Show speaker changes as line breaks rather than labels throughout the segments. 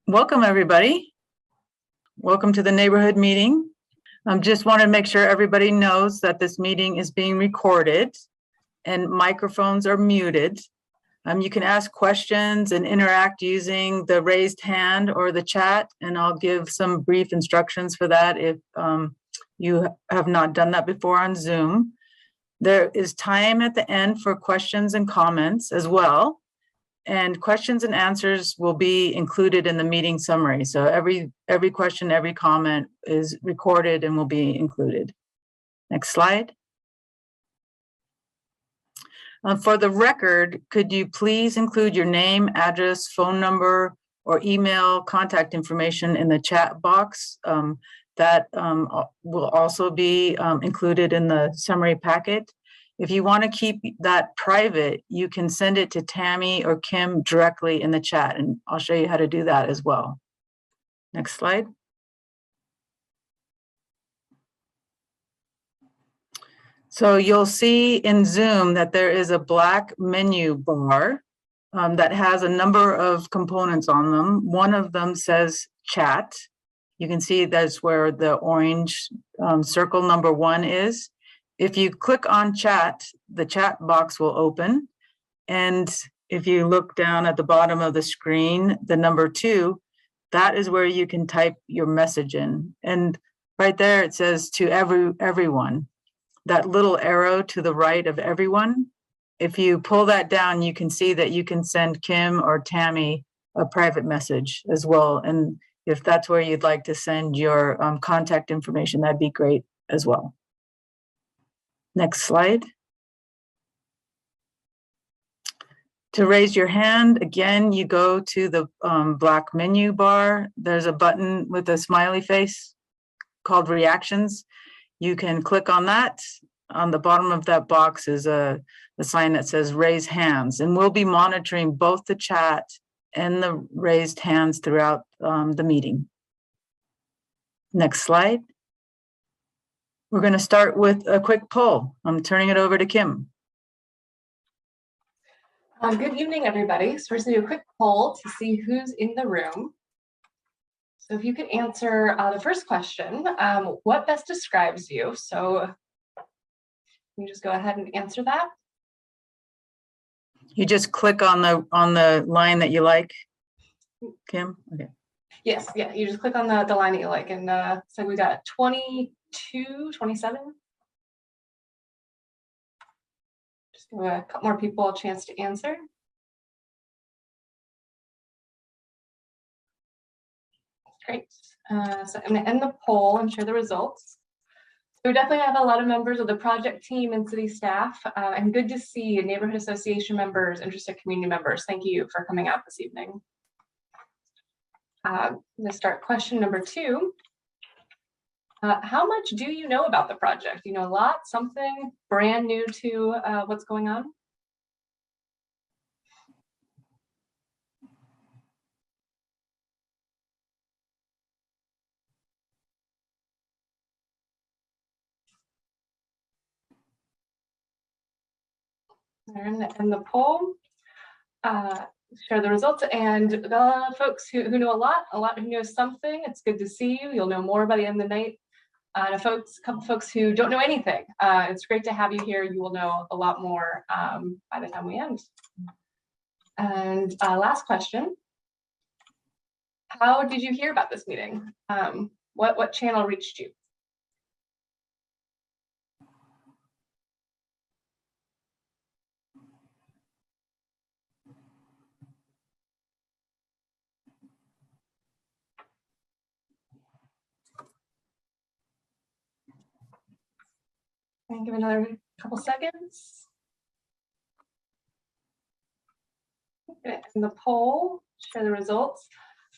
Welcome, everybody. Welcome to the neighborhood meeting. Just want to make sure everybody knows that this meeting is being recorded and microphones are muted. You can ask questions and interact using the raised hand or the chat, and I'll give some brief instructions for that if you have not done that before on Zoom. There is time at the end for questions and comments as well. And questions and answers will be included in the meeting summary. So every question, every comment is recorded and will be included. Next slide. For the record, could you please include your name, address, phone number, or email contact information in the chat box? That will also be included in the summary packet. If you want to keep that private, you can send it to Tammy or Kim directly in the chat, and I'll show you how to do that as well. Next slide. So you'll see in Zoom that there is a black menu bar that has a number of components on them. One of them says chat. You can see that's where the orange circle number 1 is. If you click on chat, the chat box will open. And if you look down at the bottom of the screen, the number 2, that is where you can type your message in. And right there, it says to everyone. That little arrow to the right of everyone, if you pull that down, you can see that you can send Kim or Tammy a private message as well. And if that's where you'd like to send your contact information, that'd be great as well. Next slide. To raise your hand, again, you go to the black menu bar. There's a button with a smiley face called reactions. You can click on that. On the bottom of that box is a sign that says raise hands, and we'll be monitoring both the chat and the raised hands throughout the meeting. Next slide. We're going to start with a quick poll. I'm turning it over to Kim.
Good evening, everybody. So we're going to do a quick poll to see who's in the room. So if you could answer the first question, what best describes you? So you just go ahead and answer that.
You just click on the line that you like, Kim? Okay.
Yes, yeah, you just click on the line that you like. And so we got 22, 27. Just give a couple more people a chance to answer. Great. So I'm going to end the poll and share the results. So we definitely have a lot of members of the project team and city staff, and good to see neighborhood association members, interested community members. Thank you for coming out this evening. I'm going to start question number 2. How much do you know about the project? You know a lot, something brand new to what's going on? And the poll, share the results, and the folks who know a lot who know something. It's good to see you. You'll know more by the end of the night. A couple folks who don't know anything. It's great to have you here. You will know a lot more by the time we end. And last question. How did you hear about this meeting? What channel reached you? And give another couple seconds. Okay, and the poll, share the results.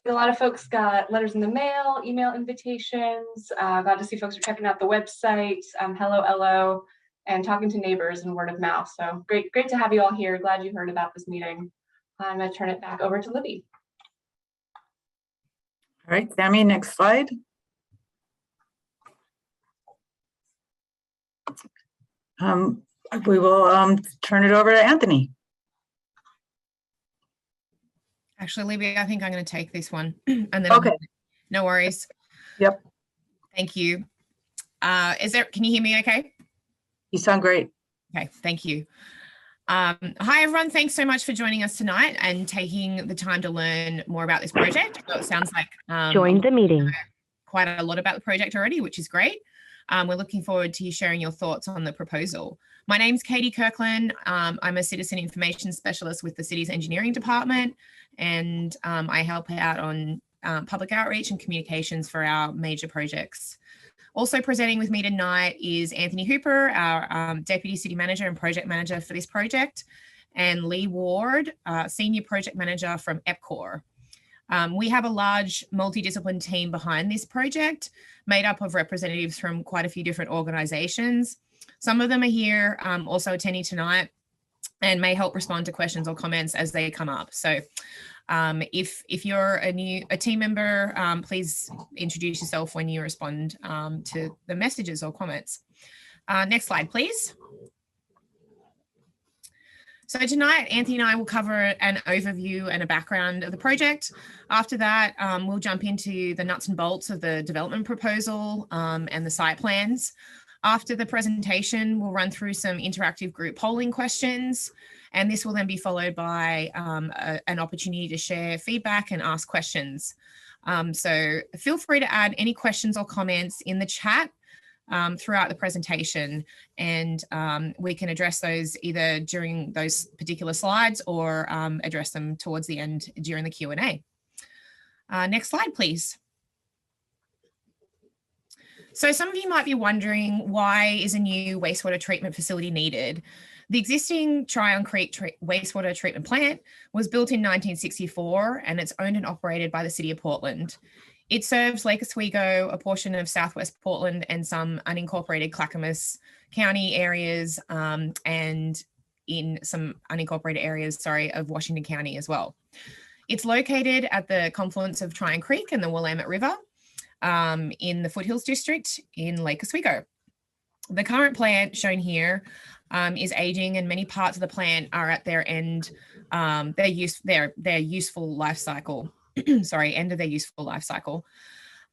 A lot of folks got letters in the mail, email invitations. Glad to see folks are checking out the website, hello, and talking to neighbors and word of mouth. So great to have you all here. Glad you heard about this meeting. I'm going to turn it back over to Libby.
All right, Sammy, next slide. We will turn it over to Anthony.
Actually, Libby, I think I'm going to take this one and then
Okay.
no worries.
Yep.
Thank you. Can you hear me okay?
You sound great.
Okay, thank you. Hi, everyone. Thanks so much for joining us tonight and taking the time to learn more about this project. So it sounds like
Join the meeting.
Quite a lot about the project already, which is great. We're looking forward to you sharing your thoughts on the proposal. My name's Katie Kirkland. I'm a citizen information specialist with the city's engineering department, and I help out on public outreach and communications for our major projects. Also presenting with me tonight is Anthony Hooper, our Deputy City Manager and Project Manager for this project, and Lee Ward, Senior Project Manager from EPCOR. We have a large multidisciplinary team behind this project, made up of representatives from quite a few different organisations. Some of them are here also attending tonight and may help respond to questions or comments as they come up. So if you're a team member, please introduce yourself when you respond to the messages or comments. Next slide, please. So tonight, Anthony and I will cover an overview and a background of the project. After that, we'll jump into the nuts and bolts of the development proposal and the site plans. After the presentation, we'll run through some interactive group polling questions, and this will then be followed by an opportunity to share feedback and ask questions. So feel free to add any questions or comments in the chat throughout the presentation, and we can address those either during those particular slides or address them towards the end during the Q&A. Next slide, please. So some of you might be wondering, why is a new wastewater treatment facility needed? The existing Tryon Creek wastewater treatment plant was built in 1964, and it's owned and operated by the City of Portland. It serves Lake Oswego, a portion of Southwest Portland, and some unincorporated Clackamas County areas, and in some unincorporated areas, of Washington County as well. It's located at the confluence of Tryon Creek and the Willamette River in the Foothills District in Lake Oswego. The current plant shown here is aging, and many parts of the plant are at their end, their useful life cycle. End of their useful life cycle.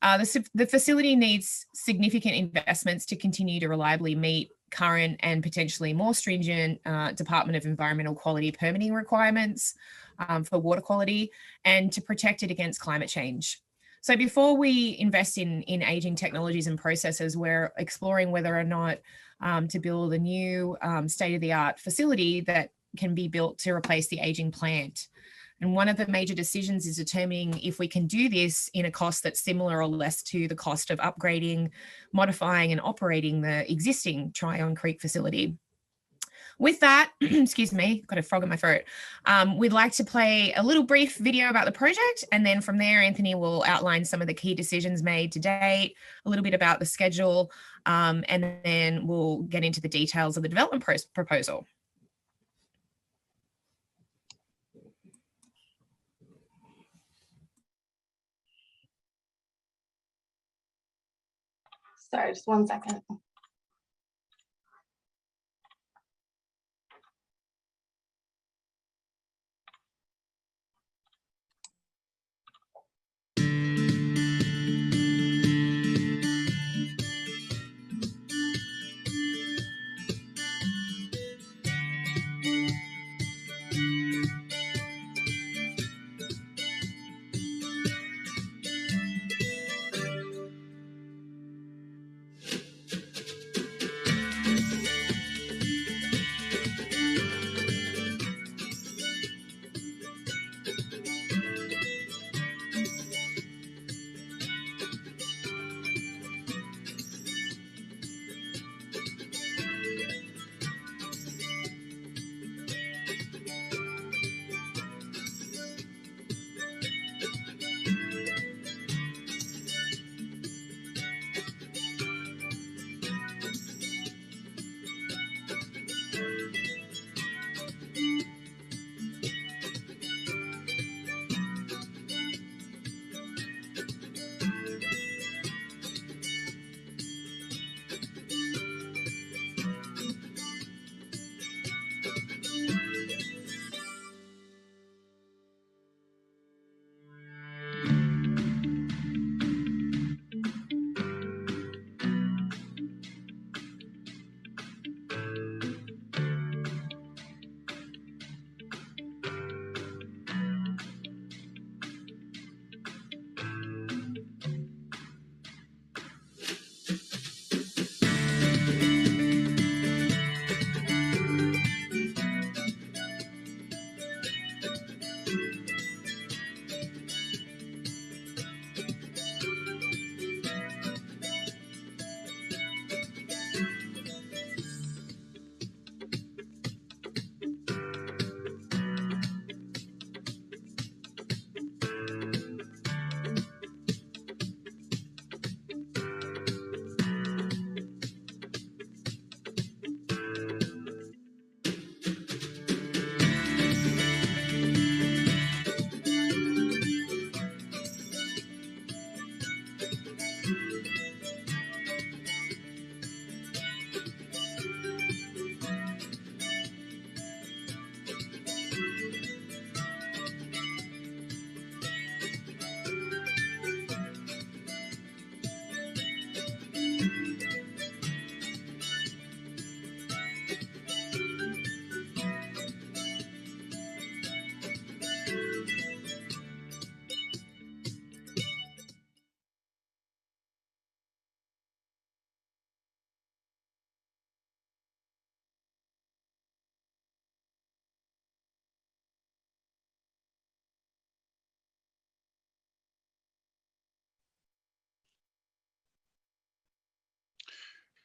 The facility needs significant investments to continue to reliably meet current and potentially more stringent Department of Environmental Quality permitting requirements for water quality, and to protect it against climate change. So before we invest in aging technologies and processes, we're exploring whether or not to build a new state-of-the-art facility that can be built to replace the aging plant. And one of the major decisions is determining if we can do this in a cost that's similar or less to the cost of upgrading, modifying, and operating the existing Tryon Creek facility. With that, excuse me, got a frog in my throat. We'd like to play a little brief video about the project, and then from there, Anthony will outline some of the key decisions made to date, a little bit about the schedule, and then we'll get into the details of the development proposal.
Sorry, just 1 second.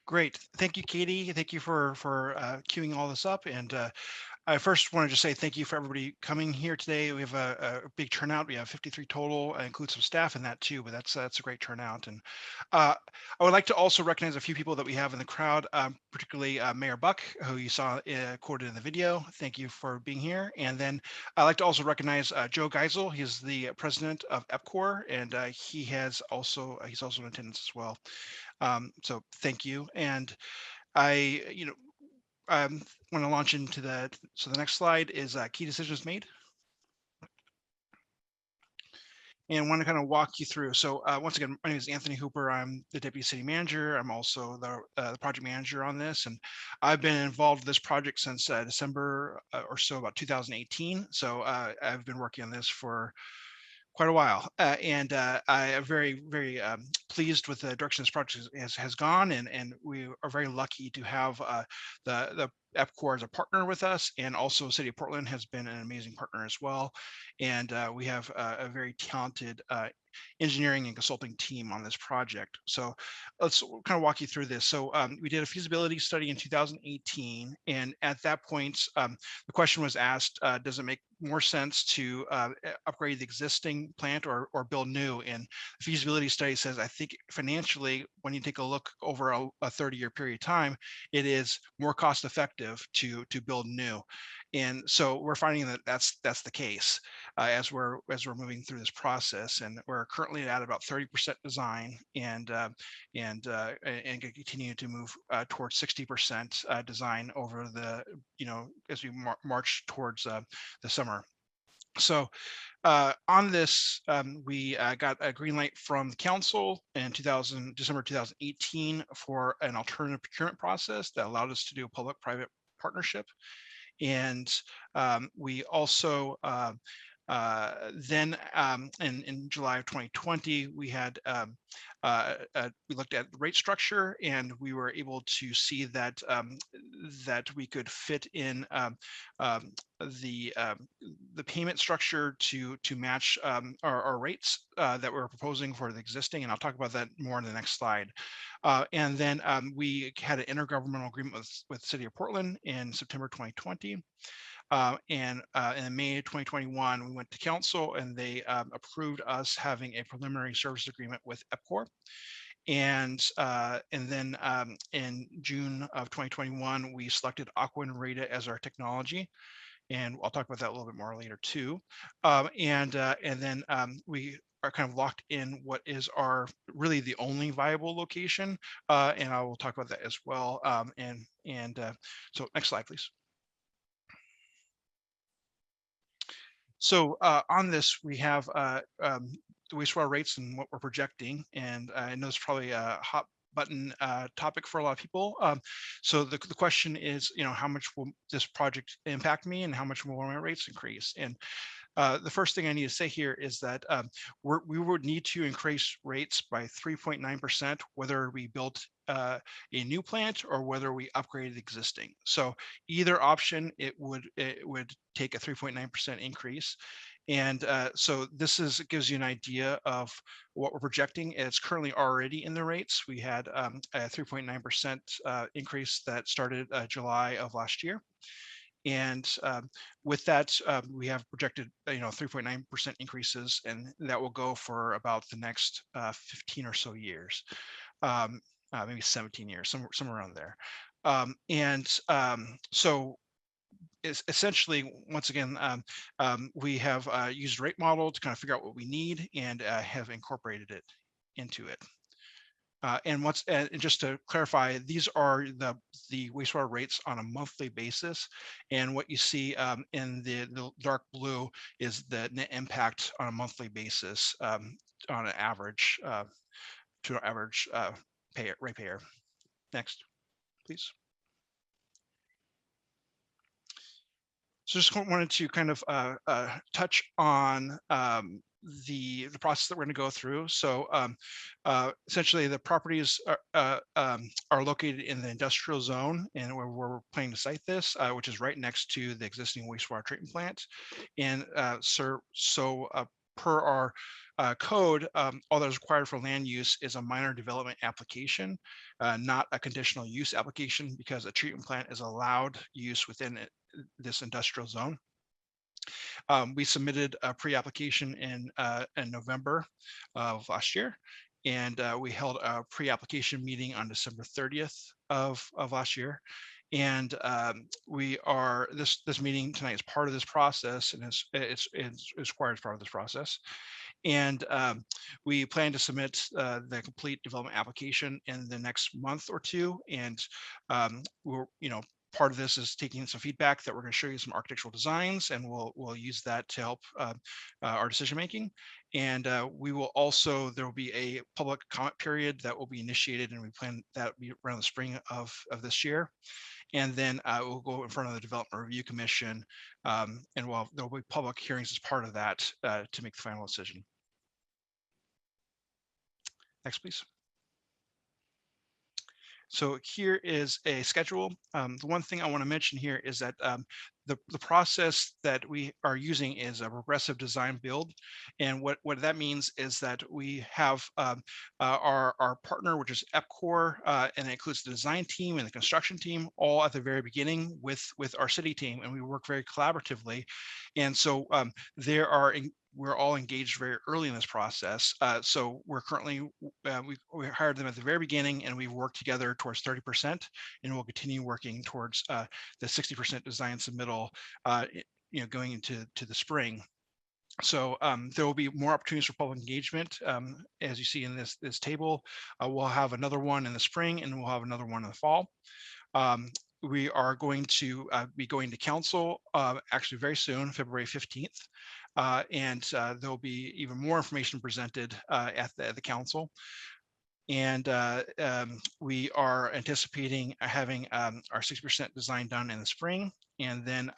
Great. Thank you, Katie. Thank you for queuing all this up. And I first wanted to say thank you for everybody coming here today. We have a big turnout. We have 53 total. I include some staff in that too, but that's a great turnout. And I would like to also recognize a few people that we have in the crowd, particularly Mayor Buck, who you saw quoted in the video. Thank you for being here. And then I'd like to also recognize Joe Geisel. He's the president of EPCOR, and he's also in attendance as well. So thank you. And I, want to launch into the next slide is key decisions made. And want to kind of walk you through. So once again, my name is Anthony Hooper. I'm the deputy city manager. I'm also the project manager on this. And I've been involved with this project since December or so, about 2018. So I've been working on this for quite a while, and I am very, very pleased with the direction this project has gone, and we are very lucky to have the EPCOR as a partner with us, and also City of Portland has been an amazing partner as well, and we have a very talented engineering and consulting team on this project. So let's kind of walk you through this. So we did a feasibility study in 2018, and at that point, the question was asked, does it make more sense to upgrade the existing plant or build new? And the feasibility study says, I think financially, when you take a look over a 30-year period of time, it is more cost effective to build new. And so we're finding that that's the case as we're moving through this process, and we're currently at about 30% design, and continue to move towards 60% design over the as we march towards the summer. So on this, we got a green light from the council in December 2018 for an alternative procurement process that allowed us to do a public-private partnership. And we also then in July of 2020, we had we looked at the rate structure, and we were able to see that that we could fit in the payment structure to match our rates that we're proposing for the existing, and I'll talk about that more in the next slide. And then we had an intergovernmental agreement with the City of Portland in September 2020. And in May 2021, we went to council, and they approved us having a preliminary service agreement with EPCOR. And then in June of 2021, we selected Aqua and Rita as our technology. And I'll talk about that a little bit more later too. And then we are kind of locked in what is our really the only viable location. And I will talk about that as well. So next slide, please. So on this, we have the wastewater rates and what we're projecting. And I know it's probably a hot button topic for a lot of people. So the question is, how much will this project impact me, and how much will my rates increase? And the first thing I need to say here is that we would need to increase rates by 3.9%, whether we built a new plant or whether we upgraded existing. So either option, it would take a 3.9% increase. And so this gives you an idea of what we're projecting. It's currently already in the rates. We had a 3.9% increase that started July of last year. And with that, we have projected 3.9% increases, and that will go for about the next 15 or so years, maybe 17 years, somewhere around there. So essentially, once again, we have used rate model to kind of figure out what we need, and have incorporated it into it. And just to clarify, these are the wastewater rates on a monthly basis. And what you see in the dark blue is the net impact on a monthly basis on an average to an average ratepayer. Next, please. So just wanted to kind of touch on the process that we're going to go through. So essentially, the properties are located in the industrial zone, and where we're planning to site this, which is right next to the existing wastewater treatment plant. And per our code, all that is required for land use is a minor development application, not a conditional use application, because a treatment plant is allowed use within this industrial zone. We submitted a pre-application in November of last year, and we held a pre-application meeting on December 30th of last year. And this meeting tonight is part of this process, and it's required as part of this process. And we plan to submit the complete development application in the next month or two. And we're, part of this is taking some feedback that we're going to show you some architectural designs, and we'll use that to help our decision making. And we will also, there will be a public comment period that will be initiated, and we plan that will be around the spring of this year. And then we'll go in front of the Development Review Commission, and there will be public hearings as part of that to make the final decision. Next, please. So here is a schedule. The one thing I want to mention here is that the process that we are using is a progressive design build. And what that means is that we have our partner, which is EPCOR, and it includes the design team and the construction team, all at the very beginning with our city team, and we work very collaboratively. And so we're all engaged very early in this process. So we're currently, we hired them at the very beginning, and we've worked together towards 30%, and we'll continue working towards the 60% design submittal, going into the spring. So there will be more opportunities for public engagement. As you see in this table, we'll have another one in the spring, and we'll have another one in the fall. We are going to be going to council actually very soon, February 15th. And there'll be even more information presented at the council. And we are anticipating having our 60% design done in the spring. And then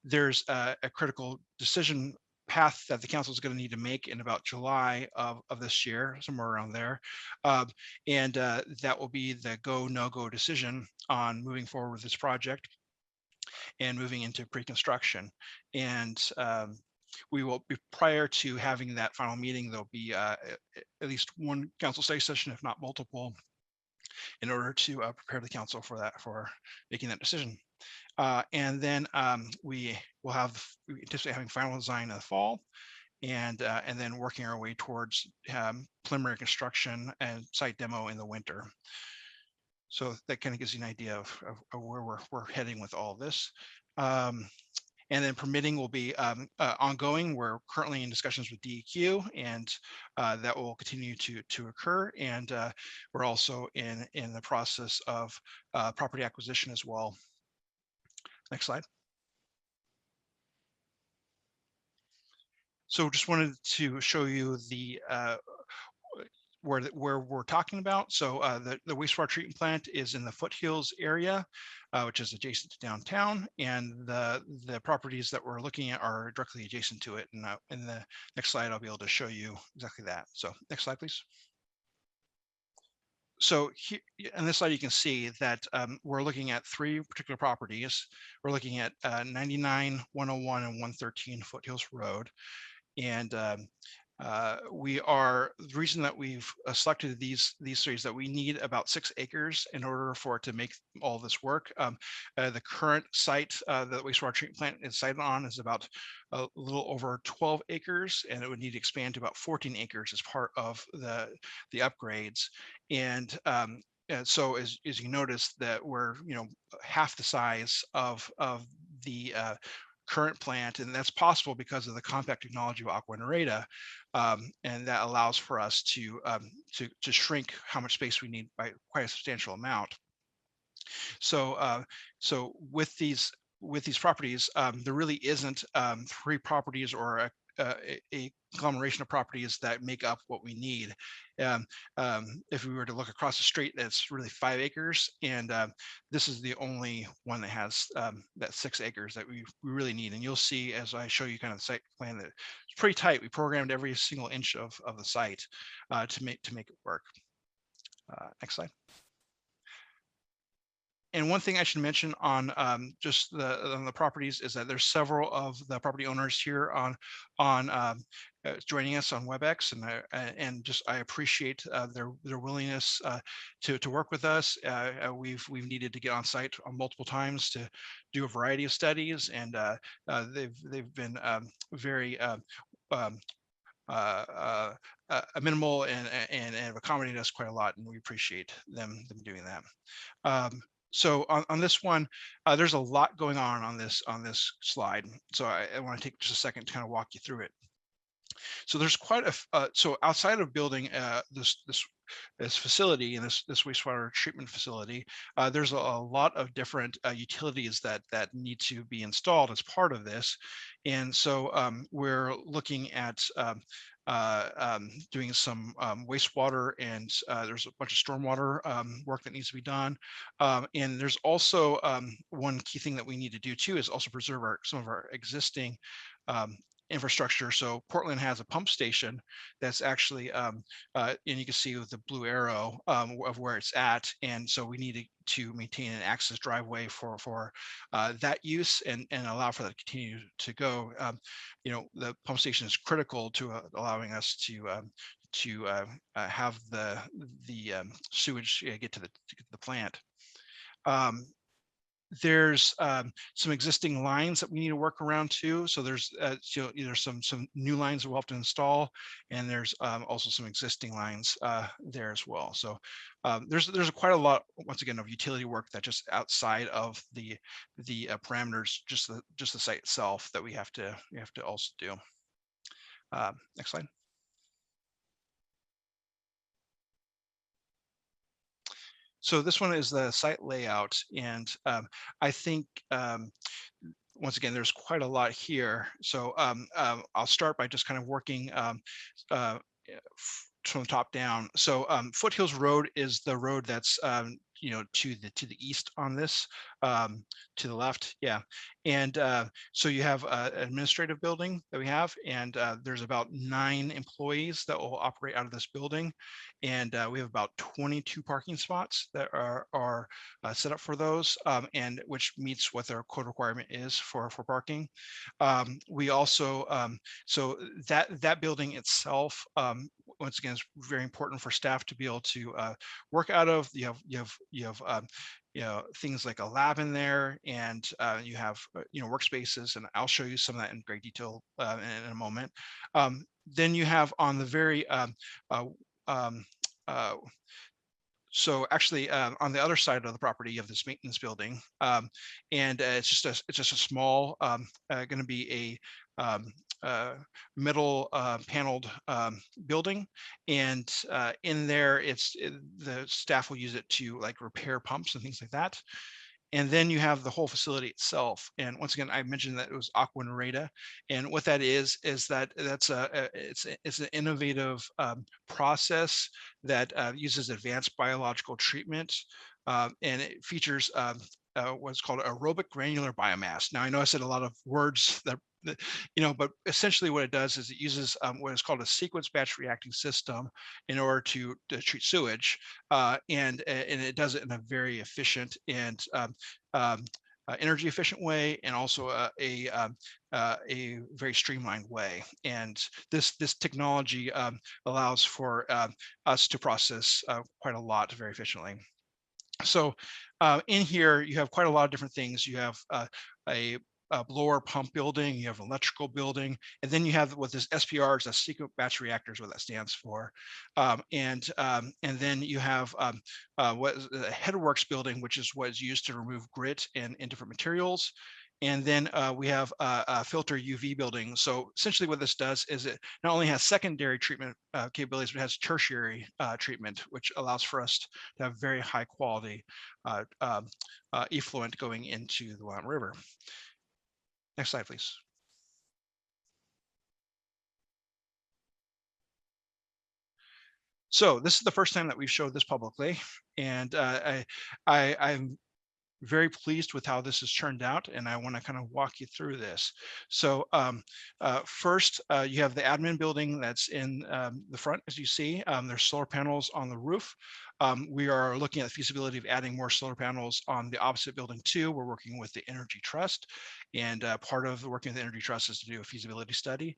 there's a critical decision path that the council is going to need to make in about July of this year, somewhere around there. And that will be the go, no-go decision on moving forward with this project and moving into pre-construction. And we will be, prior to having that final meeting, there'll be at least one council study session, if not multiple, in order to prepare the council for making that decision. And then we anticipate having final design in the fall, and then working our way towards preliminary construction and site demo in the winter. So that kind of gives you an idea of where we're heading with all of this. And then permitting will be ongoing. We're currently in discussions with DEQ, and that will continue to occur. And we're also in the process of property acquisition as well. Next slide. So just wanted to show you the where we're talking about. So the wastewater treatment plant is in the foothills area, which is adjacent to downtown, and the properties that we're looking at are directly adjacent to it. And in the next slide, I'll be able to show you exactly that. So next slide, please. So here, on this slide, you can see that we're looking at three particular properties. We're looking at 99, 101, and 113 Foothills Road. And the reason that we've selected these three is that we need about 6 acres in order for it to make all this work. The current site that the wastewater treatment plant is sited on is about a little over 12 acres, and it would need to expand to about 14 acres as part of the upgrades. And so as you notice that we're half the size of the current plant, and that's possible because of the compact technology of Aqua Nareda, and that allows for us to shrink how much space we need by quite a substantial amount. So with these properties, there really isn't three properties or a conglomeration of properties that make up what we need. If we were to look across the street, that's really 5 acres, and this is the only one that has that 6 acres that we really need. And you'll see as I show you kind of the site plan that it's pretty tight. We programmed every single inch of the site to make it work. Next slide. And one thing I should mention on just on the properties is that there's several of the property owners here on joining us on WebEx, and just I appreciate their willingness to work with us. We've needed to get on site multiple times to do a variety of studies, and they've been very minimal and have accommodated us quite a lot, and we appreciate them doing that. So on this one, there's a lot going on this slide. So I want to take just a second to kind of walk you through it. So there's quite a so outside of building this facility and this wastewater treatment facility, there's a lot of different utilities that need to be installed as part of this. And so we're looking at doing some wastewater, and there's a bunch of stormwater work that needs to be done. And there's also one key thing that we need to do too is also preserve some of our existing infrastructure. So Portland has a pump station that's actually, and you can see with the blue arrow of where it's at. And so we need to maintain an access driveway for that use and allow for that to continue to go. The pump station is critical to allowing us to have the sewage get to the plant. There's some existing lines that we need to work around too. So there's some new lines that we'll have to install, and there's also some existing lines there as well. So there's quite a lot, once again, of utility work that just outside of the parameters, just the site itself, that we have to also do. Next slide. So this one is the site layout, and I think once again there's quite a lot here. So I'll start by just kind of working from the top down. So Foothills Road is the road that's to the east on this, to the left, yeah. And so you have an administrative building that we have, and there's about 9 employees that will operate out of this building, and we have about 22 parking spots that are set up for those, and which meets what their code requirement is for parking. We also so that building itself, once again, is very important for staff to be able to work out of. You have things like a lab in there, and you have workspaces, and I'll show you some of that in great detail in a moment. Then you have on the very so actually on the other side of the property you have this maintenance building, and it's just a small going to be a metal paneled building, and in there the staff will use it to like repair pumps and things like that. And then you have the whole facility itself. And once again, I mentioned that it was Aqua Nareda, and what that is that it's an innovative process that uses advanced biological treatment, and it features what's called aerobic granular biomass. Now I know I said a lot of words that but essentially what it does is it uses what is called a sequence batch reacting system in order to treat sewage, and it does it in a very efficient and energy efficient way, and also a very streamlined way. And this technology allows for us to process quite a lot very efficiently. So in here you have quite a lot of different things. You have a blower pump building, you have an electrical building, and then you have what this SPR is, a sequence batch reactors, what that stands for. And then you have what is the headworks building, which is what is used to remove grit and different materials. And then we have a filter UV building. So essentially what this does is it not only has secondary treatment capabilities, but it has tertiary treatment, which allows for us to have very high quality effluent going into the Willamette River. Next slide, please. So this is the first time that we've showed this publicly, and I'm very pleased with how this has turned out, and I want to kind of walk you through this. So first, you have the admin building that's in the front, as you see. There's solar panels on the roof. We are looking at the feasibility of adding more solar panels on the opposite building too. We're working with the Energy Trust, and part of working with the Energy Trust is to do a feasibility study.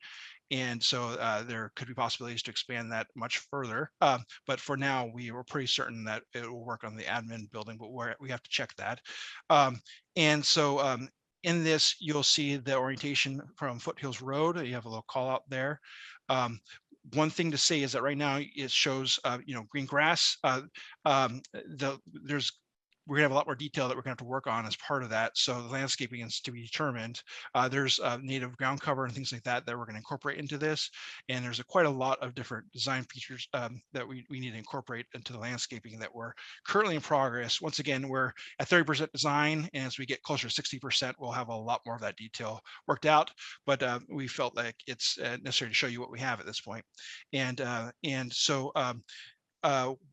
And so there could be possibilities to expand that much further. But for now, we were pretty certain that it will work on the admin building, but we have to check that. And so in this, you'll see the orientation from Foothills Road. You have a little call out there. One thing to say is that right now it shows, green grass. We're gonna have a lot more detail that we're gonna have to work on as part of that. So the landscaping is to be determined. There's native ground cover and things like that that we're gonna incorporate into this. And there's quite a lot of different design features that we need to incorporate into the landscaping that we're currently in progress. Once again, we're at 30% design, and as we get closer to 60%, we'll have a lot more of that detail worked out. But we felt like it's necessary to show you what we have at this point. And so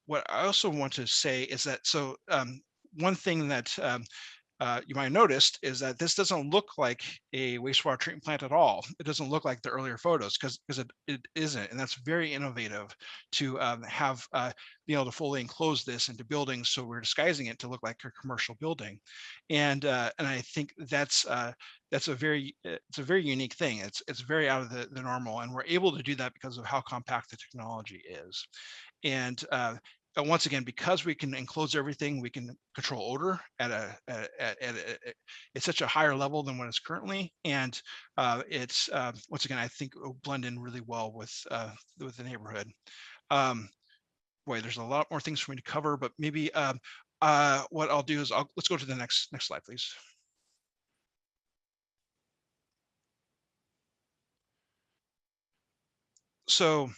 what I also want to say is that one thing that you might have noticed is that this doesn't look like a wastewater treatment plant at all. It doesn't look like the earlier photos because it isn't, and that's very innovative to be able to fully enclose this into buildings. So we're disguising it to look like a commercial building, and I think that's a very unique thing. It's very out of the normal, and we're able to do that because of how compact the technology is. And once again, because we can enclose everything, we can control odor at it's such a higher level than what it's currently, and it's once again, I think it will blend in really well with the neighborhood. Boy, there's a lot more things for me to cover, but maybe what I'll do is let's go to the next slide, please. So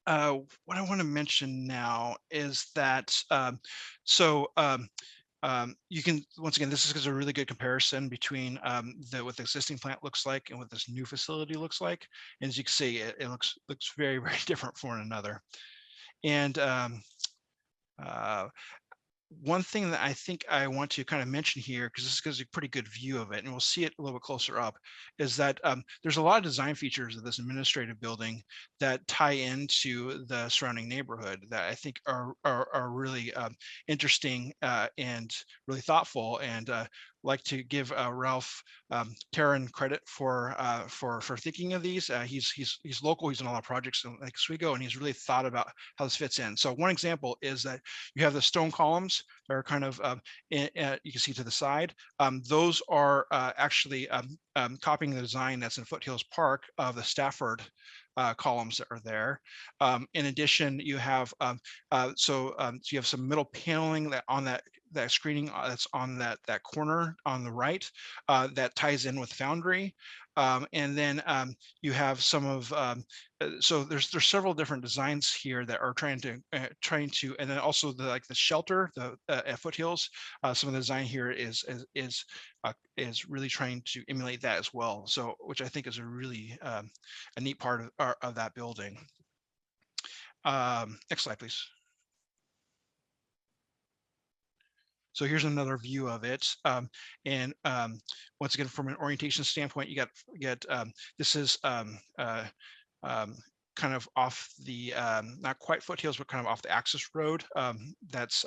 what I want to mention now is that you can, once again, this is a really good comparison between what the existing plant looks like and what this new facility looks like. And as you can see, it looks very, very different from one another. And one thing that I think I want to kind of mention here, because this gives a pretty good view of it, and we'll see it a little bit closer up, is that there's a lot of design features of this administrative building that tie into the surrounding neighborhood that I think are really interesting and really thoughtful. And like to give Ralph Taryn credit for thinking of these. He's local. He's in a lot of projects in Lake Oswego, and he's really thought about how this fits in. So one example is that you have the stone columns that are kind of you can see to the side. Those are actually copying the design that's in Foothills Park of the Stafford columns that are there. In addition, you have so you have some middle paneling that on that screening that's on that corner on the right that ties in with Foundry. And then you have some of so there's several different designs here that are trying to and then also the shelter at Foothills. Some of the design here is really trying to emulate that as well. So which I think is a really a neat part of that building. Next slide, please. So here's another view of it. And once again, from an orientation standpoint, you get this is kind of off the, not quite Foothills, but kind of off the access road. That's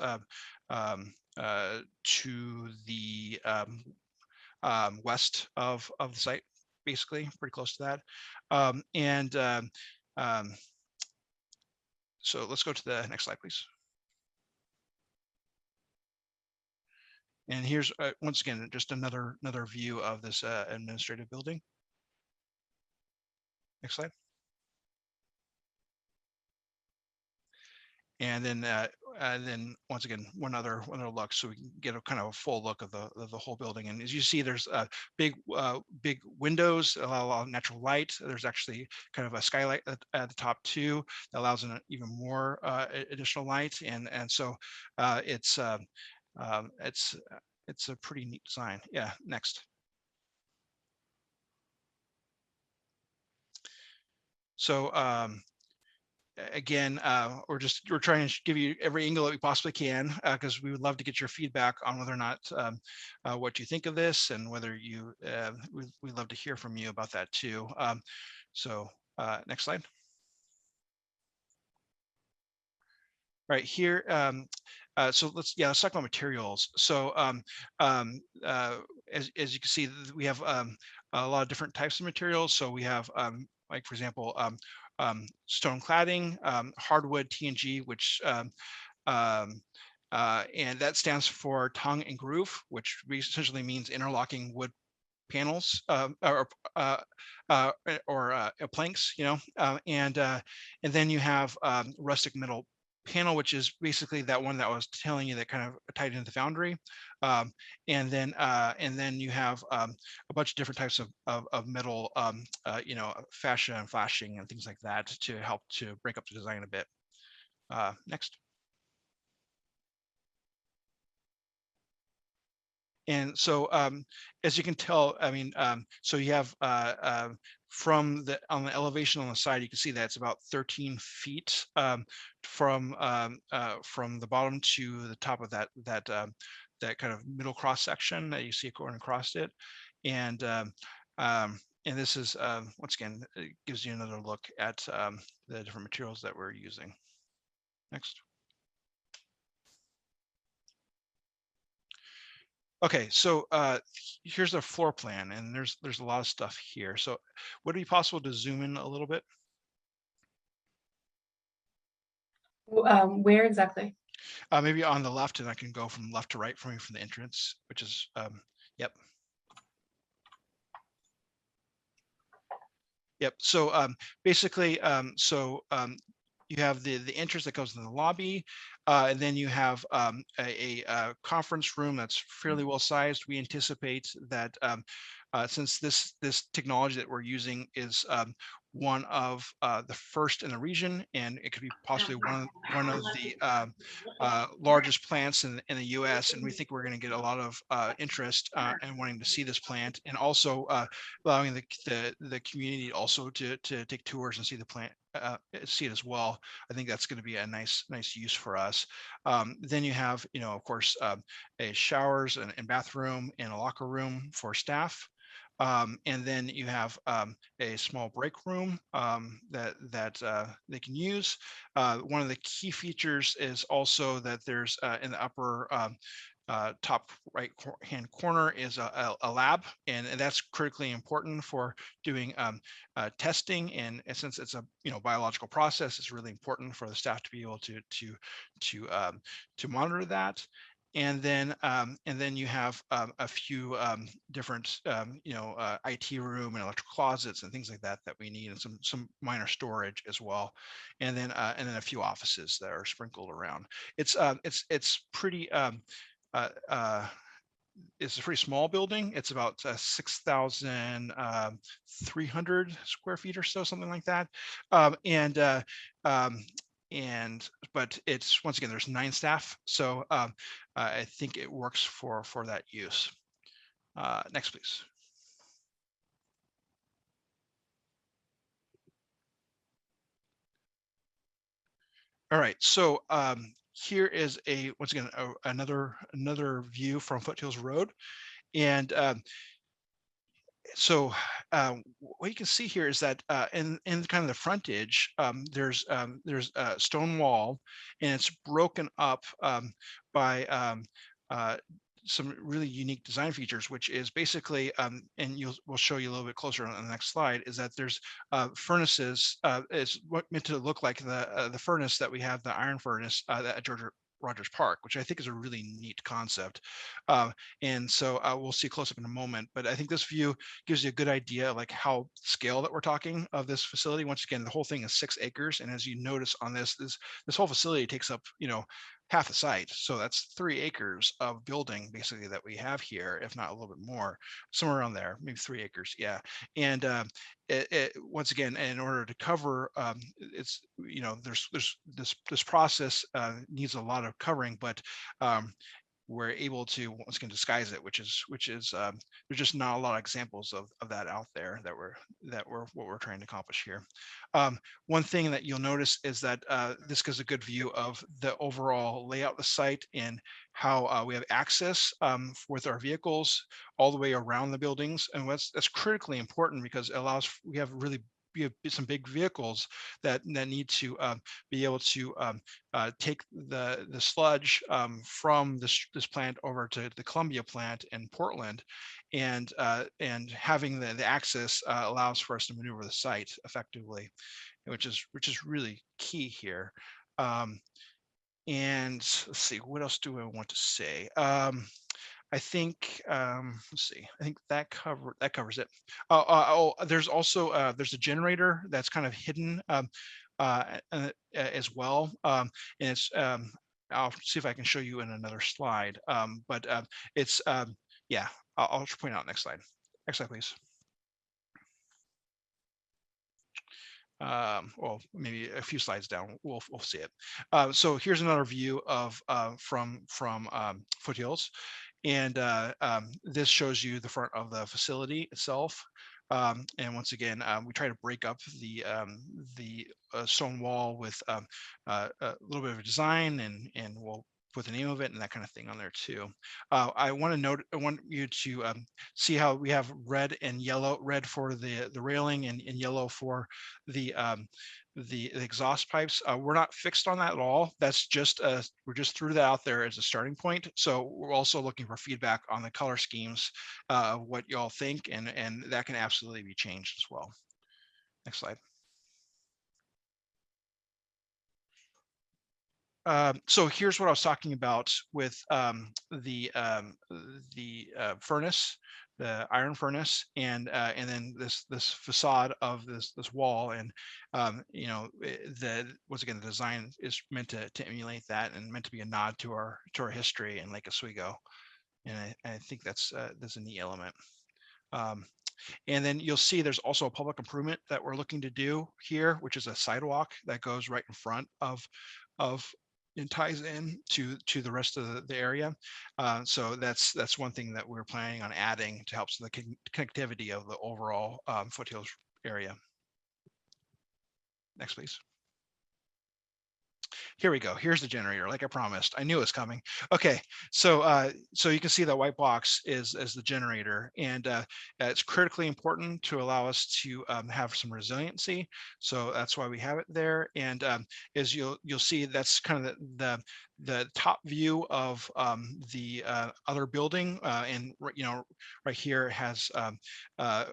to the west of the site, basically, pretty close to that. So let's go to the next slide, please. And here's once again just another view of this administrative building. Next slide. And then then once again, one other look, so we can get a kind of a full look of the whole building. And as you see, there's big windows, allow a lot of natural light. There's actually kind of a skylight at the top too that allows in even more additional light. And so it's a pretty neat design. Yeah, next. So again, we're trying to give you every angle that we possibly can, because we would love to get your feedback on whether or not what you think of this, and whether you we'd love to hear from you about that too. So next slide. Right here. So let's talk about materials. So as you can see, we have a lot of different types of materials. So we have like, for example, stone cladding, hardwood TNG, which and that stands for tongue and groove, which essentially means interlocking wood panels or planks, and then you have rustic metal panel, which is basically that one that I was telling you that kind of tied into the foundry, and then you have a bunch of different types of metal, fascia and flashing and things like that to help to break up the design a bit. Next. And so, as you can tell, I mean, so you have from on the elevation on the side, you can see that it's about 13 feet from the bottom to the top of that kind of middle cross section that you see going across it, and this is once again, it gives you another look at the different materials that we're using. Next. Okay, so here's the floor plan, and there's a lot of stuff here. So would it be possible to zoom in a little bit?
Where exactly?
Maybe on the left, and I can go from left to right from the entrance, which is, yep. Yep, so basically, you have the entrance that goes in the lobby, and then you have a conference room that's fairly well sized. We anticipate that since this technology that we're using is one of the first in the region, and it could be possibly one of the largest plants in the U.S., and we think we're going to get a lot of interest and wanting to see this plant, and also allowing the community also to take tours and see the plant, see it as well. I think that's going to be a nice use for us. Then you have, of course, a showers and bathroom and a locker room for staff. And then you have a small break room that they can use. One of the key features is also that there's in the upper top right hand corner is a lab, and that's critically important for doing testing. And since it's a biological process, it's really important for the staff to be able to monitor that. And then you have a few different IT room and electrical closets and things like that we need, and some minor storage as well, and then a few offices that are sprinkled around. It's pretty it's a pretty small building. It's about 6,300 square feet or so, something like that, but it's, once again, there's 9 staff, so I think it works for that use. Next, please. All right, so here is once again another view from Foothills Road, and so what you can see here is that in kind of the frontage, there's a stone wall, and it's broken up by some really unique design features, which is basically, and we'll show you a little bit closer on the next slide, is that there's furnaces. It's meant to look like the furnace that we have, the iron furnace at Georgia Rogers Park, which I think is a really neat concept. And so we'll see close up in a moment, but I think this view gives you a good idea of like how scale that we're talking of this facility. Once again, the whole thing is 6 acres. And as you notice on this whole facility takes up, half the site. So that's 3 acres of building basically that we have here, if not a little bit more, somewhere around there, maybe 3 acres. Yeah. And once again, in order to cover, it's, there's this process needs a lot of covering, but we're able to once again disguise it, which is there's just not a lot of examples of that out there that we're what we're trying to accomplish here. One thing that you'll notice is that this gives a good view of the overall layout of the site and how we have access with our vehicles all the way around the buildings, and that's critically important because it allows, we have some big vehicles that need to be able to take the sludge from this plant over to the Columbia plant in Portland, and having the access allows for us to maneuver the site effectively, which is really key here. And let's see, what else do I want to say? I think let's see. I think that covers it. There's also there's a generator that's kind of hidden as well, and it's I'll see if I can show you in another slide. But it's yeah. I'll point out next slide. Next slide, please. Well, maybe a few slides down, we'll see it. So here's another view of from Foothills. And this shows you the front of the facility itself. And once again, we try to break up the stone wall with a little bit of a design, and we'll put the name of it and that kind of thing on there too. I want you to see how we have red and yellow, red for the railing and yellow for the exhaust pipes. We're not fixed on that at all. That's just we're just threw that out there as a starting point. So we're also looking for feedback on the color schemes, what y'all think, and that can absolutely be changed as well. Next slide. So here's what I was talking about with the furnace, the iron furnace, and then this facade of this wall, and once again, the design is meant to emulate that and meant to be a nod to our history in Lake Oswego, and I think that's a neat element. And then you'll see there's also a public improvement that we're looking to do here, which is a sidewalk that goes right in front of and ties in to the rest of the area. So that's one thing that we're planning on adding to help the connectivity of the overall Foothills area. Next, please. Here we go. Here's the generator, like I promised. I knew it was coming. Okay, so so you can see that white box is the generator, and it's critically important to allow us to have some resiliency. So that's why we have it there. And as you'll see, that's kind of the top view of the other building, and right here it has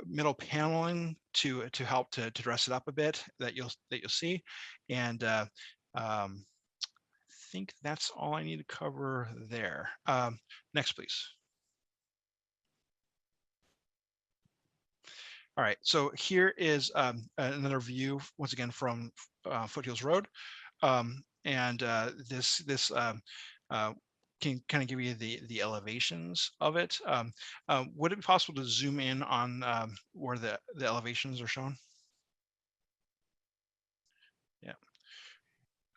middle paneling to help to dress it up a bit that you'll see, and I think that's all I need to cover there. Next, please. All right, so here is another view, once again, from Foothills Road. And this can kind of give you the elevations of it. Would it be possible to zoom in on where the elevations are shown? Yeah.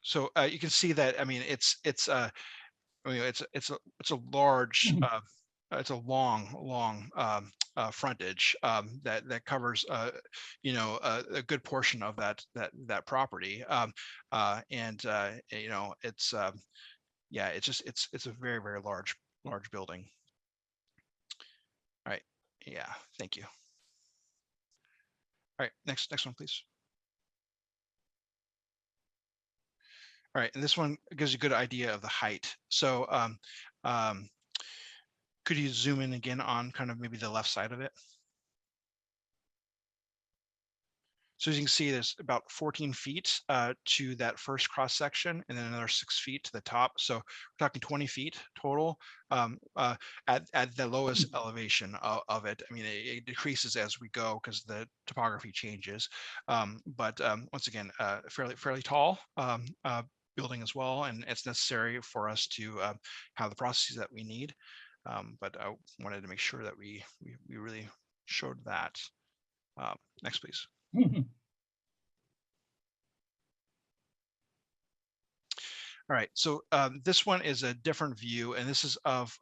So you can see that. I mean, it's a large, it's a long frontage that covers a good portion of that property, and it's yeah, it's a very large building. All right, yeah, thank you. All right, next one, please. All right, and this one gives you a good idea of the height. So could you zoom in again on kind of maybe the left side of it? So as you can see, there's about 14 feet to that first cross section, and then another 6 feet to the top. So we're talking 20 feet total at the lowest elevation of it. I mean, it decreases as we go because the topography changes. But once again, fairly tall building as well, and it's necessary for us to have the processes that we need. But I wanted to make sure that we really showed that. Next, please. All right, so this one is a different view, and this is of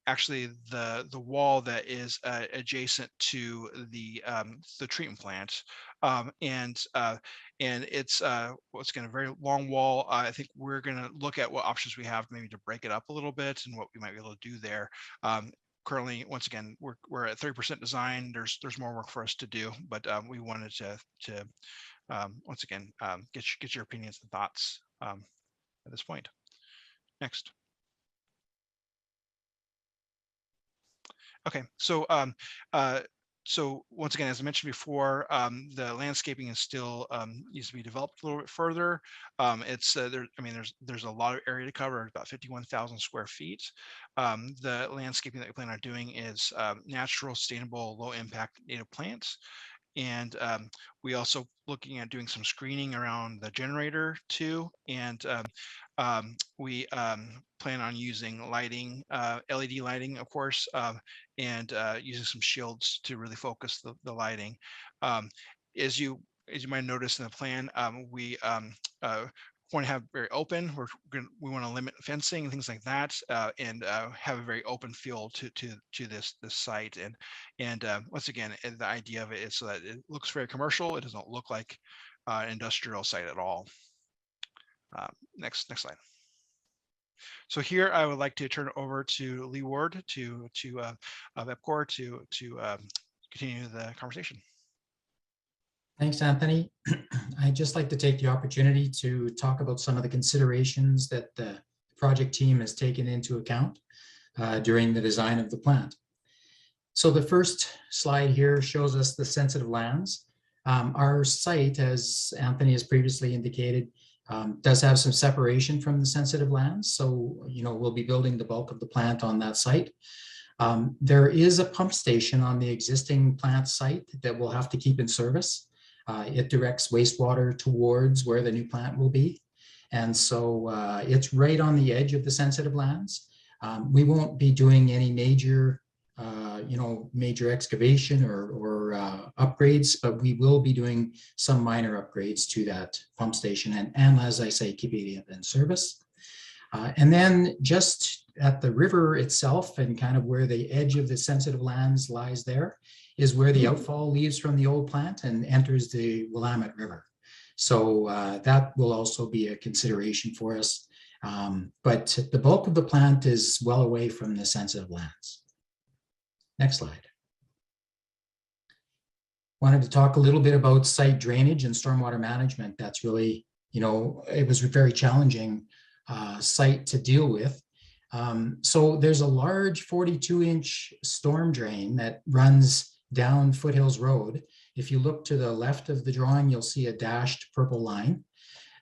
actually the wall that is adjacent to the treatment plant, and it's once again a very long wall. I think we're going to look at what options we have, maybe to break it up a little bit, and what we might be able to do there. Currently, once again, we're at 30% design. There's more work for us to do, but we wanted to once again get your opinions and thoughts at this point. Next. Okay, so so once again, as I mentioned before, the landscaping is still needs to be developed a little bit further. It's there. I mean, there's a lot of area to cover, about 51,000 square feet. The landscaping that we plan on doing is natural, sustainable, low impact native plants. And we also looking at doing some screening around the generator too. And we plan on using lighting, LED lighting, of course, and using some shields to really focus the lighting. As you might notice in the plan, we want to have very open. We want to limit fencing and things like that, and have a very open feel to this site. And once again, the idea of it is so that it looks very commercial. It doesn't look like an industrial site at all. Next slide. So here I would like to turn it over to Lee Ward to EPCOR to continue the conversation.
Thanks, Anthony. I'd just like to take the opportunity to talk about some of the considerations that the project team has taken into account during the design of the plant. So the first slide here shows us the sensitive lands. Our site, as Anthony has previously indicated, does have some separation from the sensitive lands. So, we'll be building the bulk of the plant on that site. There is a pump station on the existing plant site that we'll have to keep in service. It directs wastewater towards where the new plant will be. And so it's right on the edge of the sensitive lands. We won't be doing any major, major excavation or upgrades, but we will be doing some minor upgrades to that pump station. And as I say, keeping it in service. And then just at the river itself and kind of where the edge of the sensitive lands lies there is where the outfall leaves from the old plant and enters the Willamette River. So that will also be a consideration for us. But the bulk of the plant is well away from the sensitive lands. Next slide. Wanted to talk a little bit about site drainage and stormwater management. That's really, it was a very challenging site to deal with. So there's a large 42-inch storm drain that runs down Foothills Road. If you look to the left of the drawing, you'll see a dashed purple line.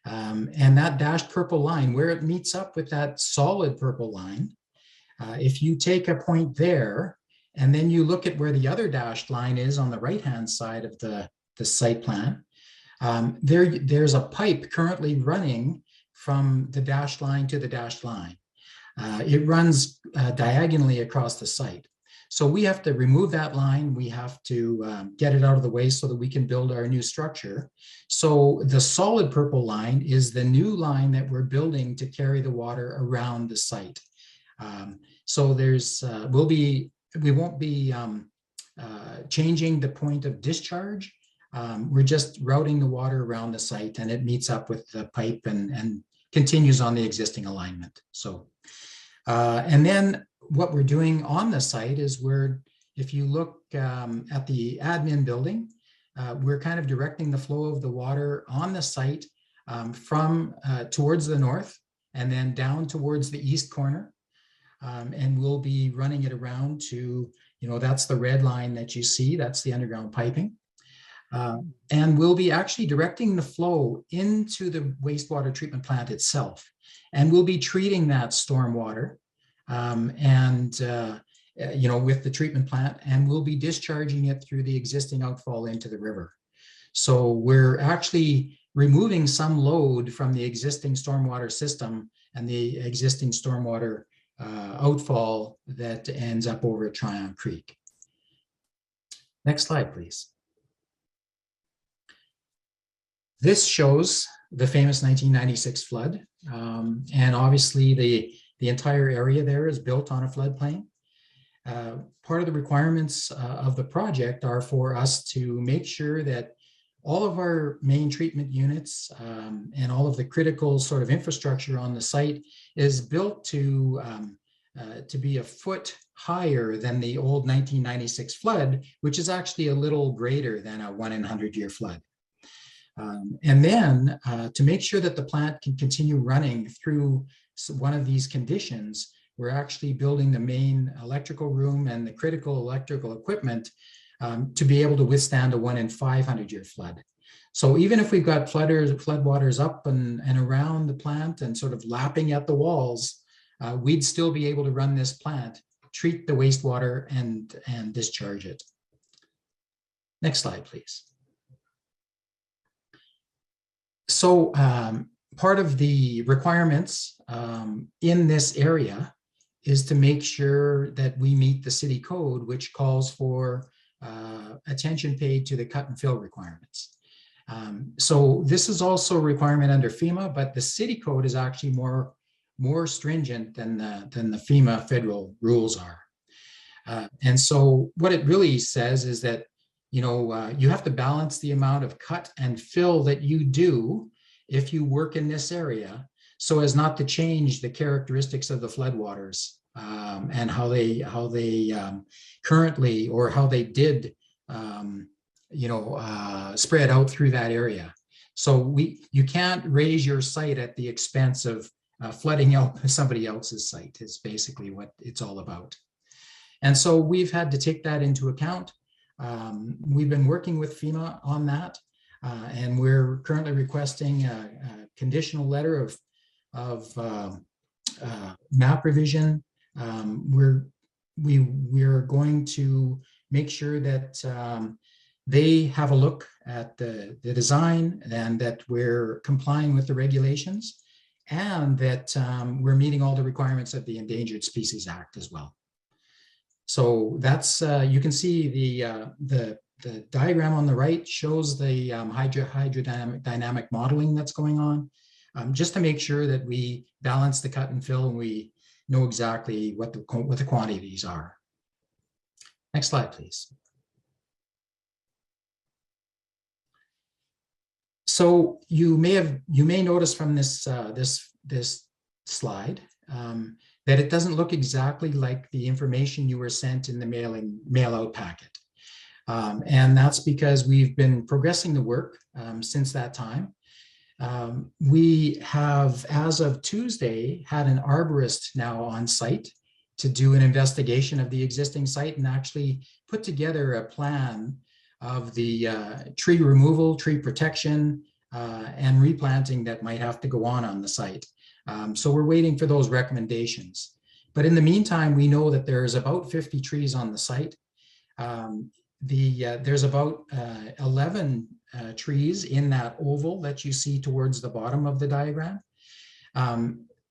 And that dashed purple line, where it meets up with that solid purple line, if you take a point there, and then you look at where the other dashed line is on the right-hand side of the site plan, there's a pipe currently running from the dashed line to the dashed line. It runs diagonally across the site. So we have to remove that line. We have to get it out of the way so that we can build our new structure. So the solid purple line is the new line that we're building to carry the water around the site. So there's, we won't be changing the point of discharge. We're just routing the water around the site, and it meets up with the pipe and continues on the existing alignment. So, and then what we're doing on the site is if you look at the admin building, we're kind of directing the flow of the water on the site from towards the north and then down towards the east corner. And we'll be running it around to, that's the red line that you see, that's the underground piping. And we'll be actually directing the flow into the wastewater treatment plant itself. And we'll be treating that storm water with the treatment plant, and we'll be discharging it through the existing outfall into the river. So we're actually removing some load from the existing stormwater system and the existing stormwater outfall that ends up over at Tryon Creek. Next slide, please. This shows the famous 1996 flood. And obviously the entire area there is built on a floodplain. Part of the requirements of the project are for us to make sure that all of our main treatment units and all of the critical sort of infrastructure on the site is built to be a foot higher than the old 1996 flood, which is actually a little greater than a 1 in 100-year flood. And then to make sure that the plant can continue running through one of these conditions, we're actually building the main electrical room and the critical electrical equipment to be able to withstand a 1 in 500-year flood. So even if we've got floodwaters up and around the plant and sort of lapping at the walls, we'd still be able to run this plant, treat the wastewater and discharge it. Next slide, please. So part of the requirements in this area is to make sure that we meet the city code, which calls for attention paid to the cut and fill requirements. So this is also a requirement under FEMA, but the city code is actually more stringent than the FEMA federal rules are. And so what it really says is that, you have to balance the amount of cut and fill that you do if you work in this area, so as not to change the characteristics of the floodwaters and how they currently, or how they did, spread out through that area. So you can't raise your site at the expense of flooding out somebody else's site. Is basically what it's all about. And so we've had to take that into account. We've been working with FEMA on that, and we're currently requesting a conditional letter of map revision. We're going to make sure that they have a look at the design and that we're complying with the regulations, and that we're meeting all the requirements of the Endangered Species Act as well. So that's, you can see the diagram on the right shows the hydrodynamic modeling that's going on, just to make sure that we balance the cut and fill and we know exactly what the quantities are. Next slide, please. So you may notice from this this slide that it doesn't look exactly like the information you were sent in the mail-out packet. And that's because we've been progressing the work since that time. We have, as of Tuesday, had an arborist now on site to do an investigation of the existing site and actually put together a plan of the tree removal, tree protection, and replanting that might have to go on the site. So we're waiting for those recommendations. But in the meantime, we know that there's about 50 trees on the site. There's about 11 trees in that oval that you see towards the bottom of the diagram.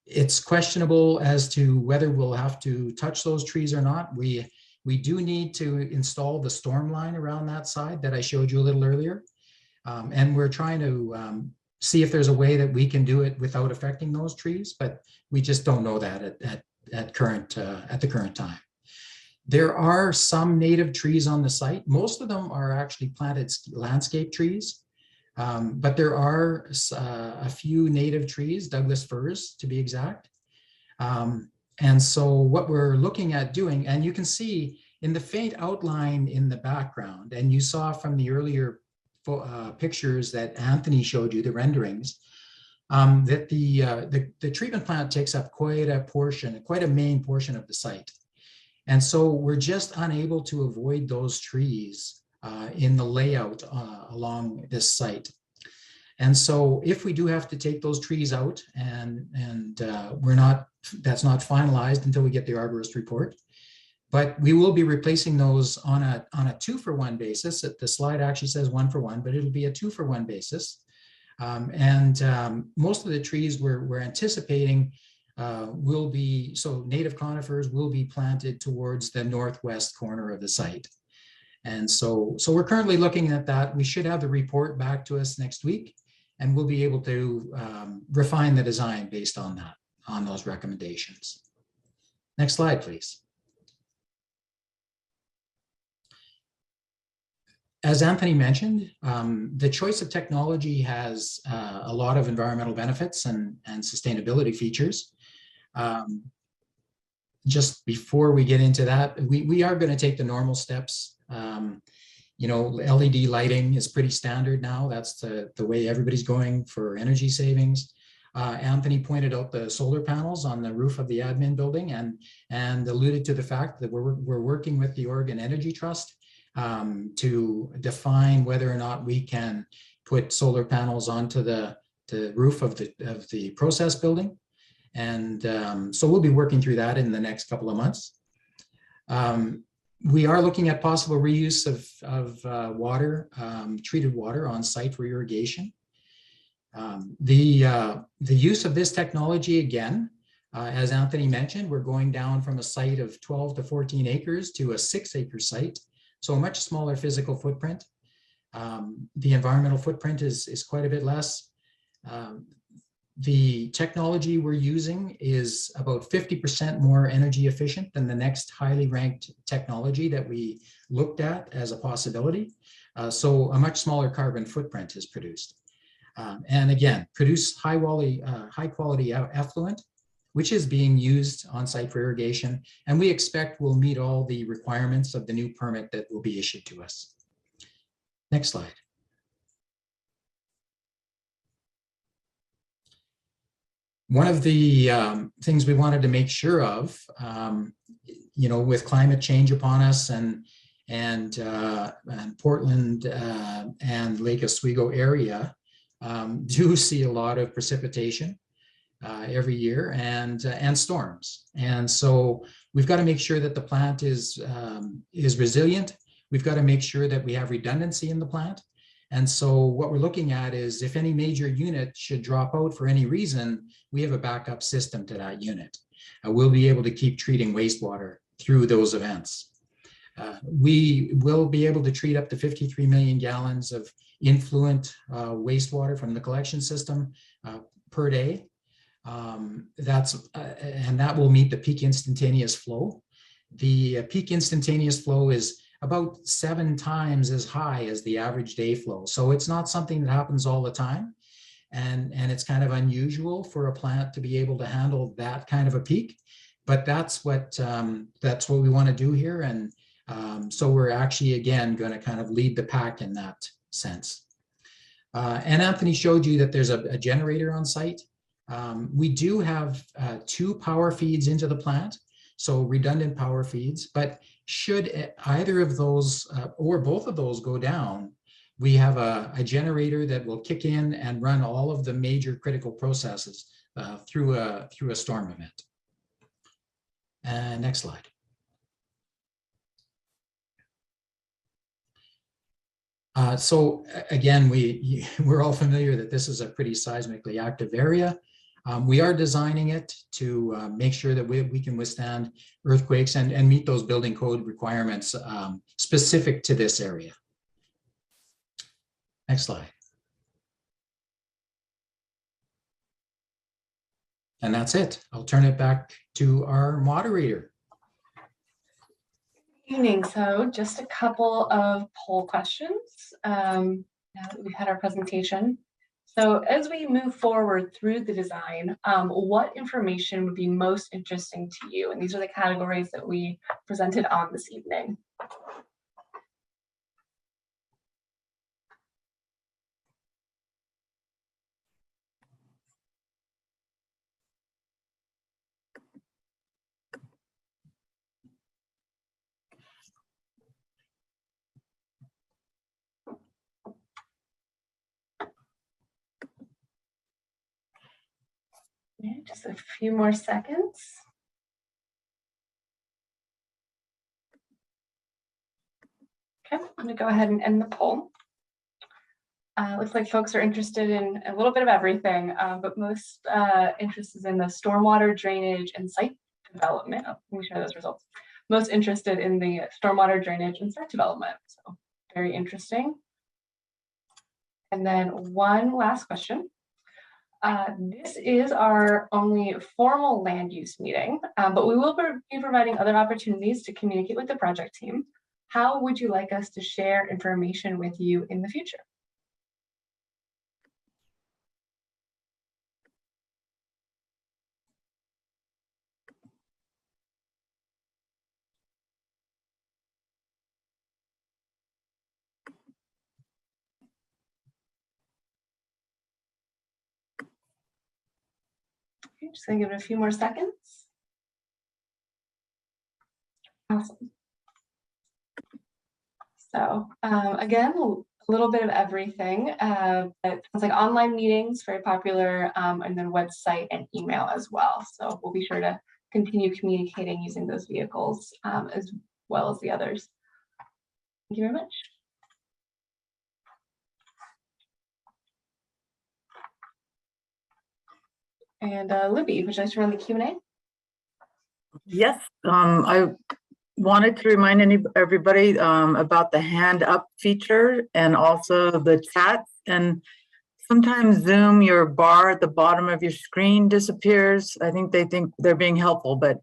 It's questionable as to whether we'll have to touch those trees or not. We do need to install the storm line around that side that I showed you a little earlier. And we're trying to see if there's a way that we can do it without affecting those trees, but we just don't know that at the current time. There are some native trees on the site. Most of them are actually planted landscape trees, but there are a few native trees, Douglas firs to be exact. And so what we're looking at doing, and you can see in the faint outline in the background, and you saw from the earlier pictures that Anthony showed you, the renderings, that the treatment plant takes up quite a main portion of the site. And so we're just unable to avoid those trees in the layout along this site. And so if we do have to take those trees out, and that's not finalized until we get the arborist report, but we will be replacing those on a 2-for-1 basis. The slide actually says 1-for-1, but it'll be a 2-for-1 basis. Most of the trees we're anticipating will be, so native conifers will be planted towards the northwest corner of the site. And so we're currently looking at that. We should have the report back to us next week, and we'll be able to refine the design based on that, on those recommendations. Next slide, please. As Anthony mentioned, the choice of technology has a lot of environmental benefits and sustainability features. Just before we get into that, we are going to take the normal steps. You know, LED lighting is pretty standard now. That's the way everybody's going for energy savings. Anthony pointed out the solar panels on the roof of the admin building and alluded to the fact that we're working with the Oregon Energy Trust to define whether or not we can put solar panels onto the roof of the process building. And so we'll be working through that in the next couple of months. We are looking at possible reuse of water, treated water on site for irrigation. The use of this technology, again, as Anthony mentioned, we're going down from a site of 12 to 14 acres to a 6-acre site, so a much smaller physical footprint. The environmental footprint is quite a bit less. The technology we're using is about 50% more energy efficient than the next highly ranked technology that we looked at as a possibility. So a much smaller carbon footprint is produced. And again, produce high quality effluent, which is being used on site for irrigation. And we expect will meet all the requirements of the new permit that will be issued to us. Next slide. One of the things we wanted to make sure of, you know, with climate change upon us and Portland and Lake Oswego area do see a lot of precipitation every year and storms. And so we've got to make sure that the plant is resilient. We've got to make sure that we have redundancy in the plant. And so what we're looking at is if any major unit should drop out for any reason, we have a backup system to that unit. We'll be able to keep treating wastewater through those events. We will be able to treat up to 53 million gallons of influent wastewater from the collection system per day. And that will meet the peak instantaneous flow. The peak instantaneous flow is about 7 times as high as the average day flow. So it's not something that happens all the time. And it's kind of unusual for a plant to be able to handle that kind of a peak. But that's what we want to do here. And so we're actually, again, going to kind of lead the pack in that sense. And Anthony showed you that there's a generator on site. We do have 2 power feeds into the plant, so redundant power feeds, but should either of those or both of those go down, we have a generator that will kick in and run all of the major critical processes through a storm event. Next slide. So again, we're all familiar that this is a pretty seismically active area. We are designing it to make sure that we can withstand earthquakes and meet those building code requirements specific to this area. Next slide. And that's it. I'll turn it back to our moderator.
Evening. So just a couple of poll questions now that we've had our presentation. So as we move forward through the design, what information would be most interesting to you? And these are the categories that we presented on this evening. Yeah, just a few more seconds. Okay, I'm going to go ahead and end the poll. Looks like folks are interested in a little bit of everything, but most interest is in the stormwater drainage and site development. Oh, let me share those results. Most interested in the stormwater drainage and site development. So very interesting. And then one last question. This is our only formal land use meeting, but we will be providing other opportunities to communicate with the project team. How would you like us to share information with you in the future? Okay, just gonna give it a few more seconds. Awesome. So again, a little bit of everything. But it sounds like online meetings, very popular, and then website and email as well. So we'll be sure to continue communicating using those vehicles as well as the others. Thank you very much. And Libby, would you like to run the Q&A?
Yes, I wanted to remind everybody about the hand up feature and also the chat. And sometimes Zoom, your bar at the bottom of your screen disappears. I think they think they're being helpful, but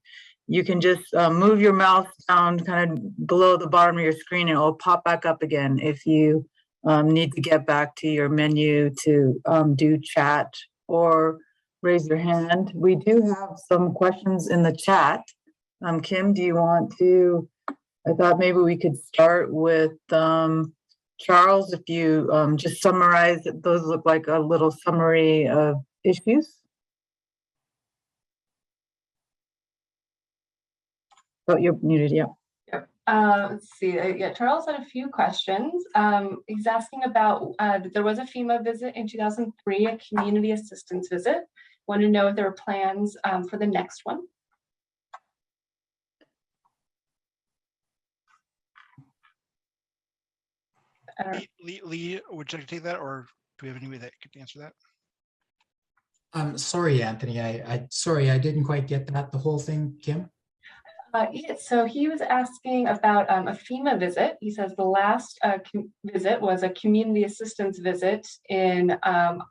you can just move your mouse down kind of below the bottom of your screen and it will pop back up again if you need to get back to your menu to do chat or raise your hand. We do have some questions in the chat. Kim, do you want to, I thought maybe we could start with Charles, if you just summarize, those look like a little summary of issues. Oh, you're muted, yeah.
Yep. Let's see. Yeah, Charles had a few questions. He's asking about there was a FEMA visit in 2003, a community assistance visit. Want to know if there are plans for the next one.
Lee, would you like to take that, or do we have anybody that could answer that?
Sorry, Anthony. Sorry, I didn't quite get that. The whole thing, Kim.
Yeah, so he was asking about a FEMA visit. He says the last visit was a community assistance visit in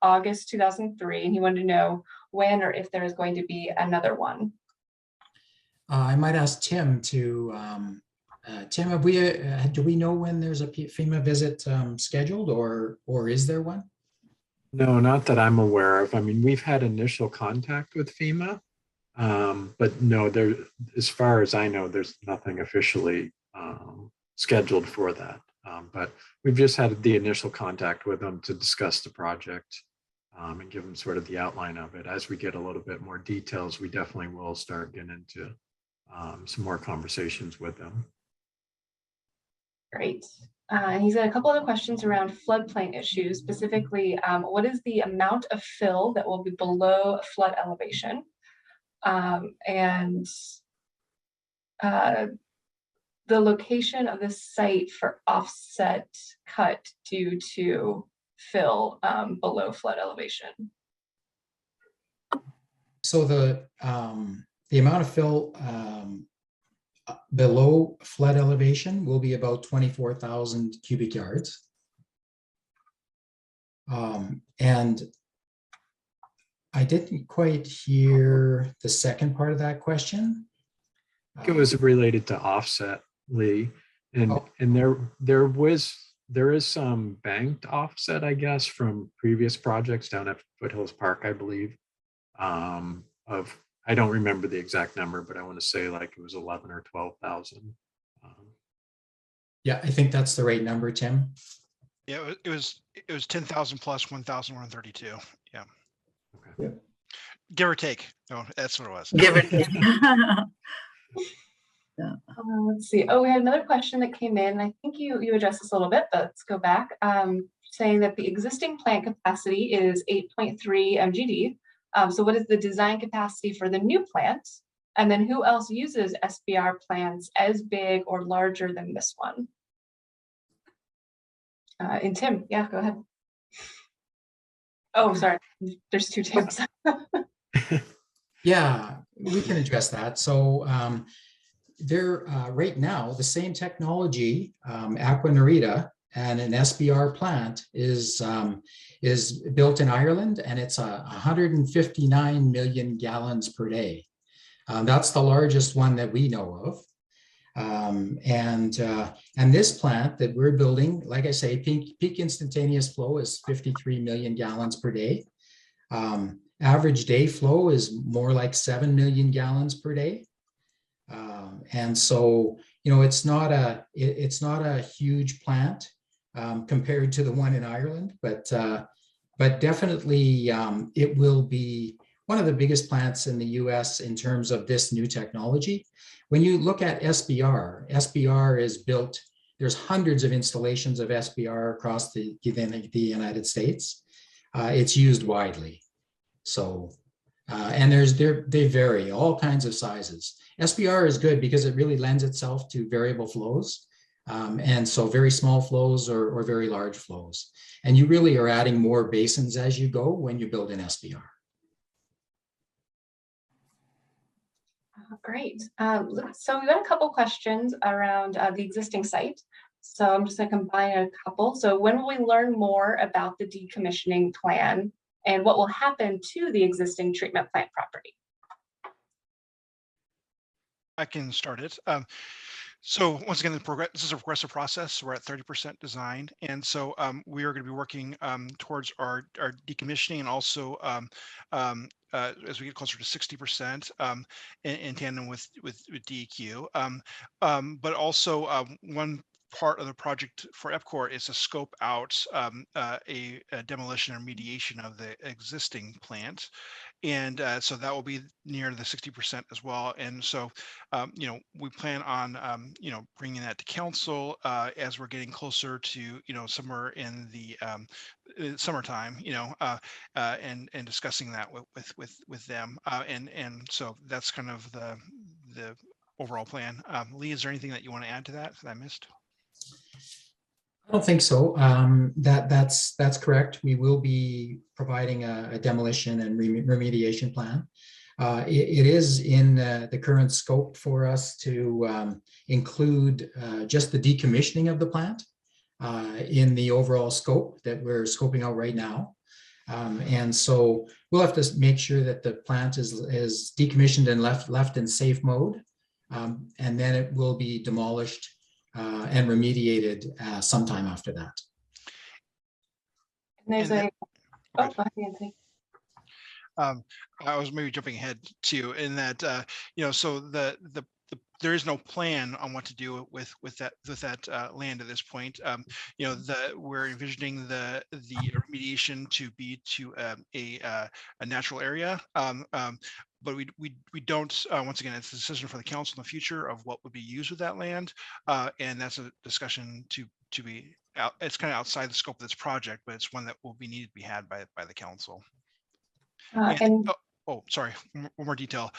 August 2003, and he wanted to know when or if there is going to be another one.
I might ask Tim to. Tim, have we? Do we know when there's a FEMA visit scheduled, or is there one?
No, not that I'm aware of. I mean, we've had initial contact with FEMA. But no, there, as far as I know, there's nothing officially scheduled for that. But we've just had the initial contact with them to discuss the project and give them sort of the outline of it. As we get a little bit more details, we definitely will start getting into some more conversations with them.
Great. And he's got a couple other questions around floodplain issues, specifically, what is the amount of fill that will be below flood elevation? And the location of the site for offset cut due to fill below flood elevation.
So the amount of fill below flood elevation will be about 24,000 cubic yards. And I didn't quite hear the second part of that question.
I think it was related to offset, Lee, and there is some banked offset, I guess, from previous projects down at Foothills Park, I believe. I don't remember the exact number, but I want to say like it was 11 or 12,000.
Yeah, I think that's the right number, Tim.
Yeah, it was 10,000 plus 1,132. Yeah.
Okay.
Yeah.
Give or take. No, that's what it was.
Give or take.
Let's see. Oh, we had another question that came in. I think you addressed this a little bit, but let's go back. Saying that the existing plant capacity is 8.3 MGD. So what is the design capacity for the new plant? And then who else uses SBR plants as big or larger than this one? And Tim, yeah, go ahead. Oh, sorry, there's two dams.
Yeah, we can address that. So there, right now, the same technology, Aqua Narita, and an SBR plant is built in Ireland, and it's 159 million gallons per day. That's the largest one that we know of. And this plant that we're building, like I say, peak instantaneous flow is 53 million gallons per day. Average day flow is more like 7 million gallons per day. And so, you know, it's not a huge plant compared to the one in Ireland, but definitely it will be one of the biggest plants in the US in terms of this new technology. When you look at SBR is built, there's hundreds of installations of SBR across the United States. It's used widely. So, and they vary, all kinds of sizes. SBR is good because it really lends itself to variable flows. And so very small flows or very large flows. And you really are adding more basins as you go when you build an SBR.
Great. So we've got a couple questions around the existing site. So I'm just going to combine a couple. So when will we learn more about the decommissioning plan and what will happen to the existing treatment plant property?
I can start it. So once again, this is a progressive process. We're at 30% design, and so we are going to be working towards our decommissioning, and also as we get closer to 60% in tandem with DEQ. But also one part of the project for EPCOR is to scope out a demolition or remediation of the existing plant. And so that will be near the 60% as well. And so, you know, we plan on, you know, bringing that to council as we're getting closer to, you know, somewhere in the summertime, you know, and discussing that with them. And so that's kind of the overall plan. Lee, is there anything that you want to add to that I missed?
I don't think so. That's correct. We will be providing a demolition and remediation plan. It is in the current scope for us to include just the decommissioning of the plant in the overall scope that we're scoping out right now. And so we'll have to make sure that the plant is decommissioned and left in safe mode. And then it will be demolished and remediated sometime after that.
And there's
And
go ahead, Anthony.
I was maybe jumping ahead too, in that you know, so there is no plan on what to do with that land at this point. You know, we're envisioning the remediation to be to a natural area. But we don't, once again, it's a decision for the council in the future of what would be used with that land. And that's a discussion to be out. It's kind of outside the scope of this project, but it's one that will be needed to be had by the council. And, sorry, one more detail.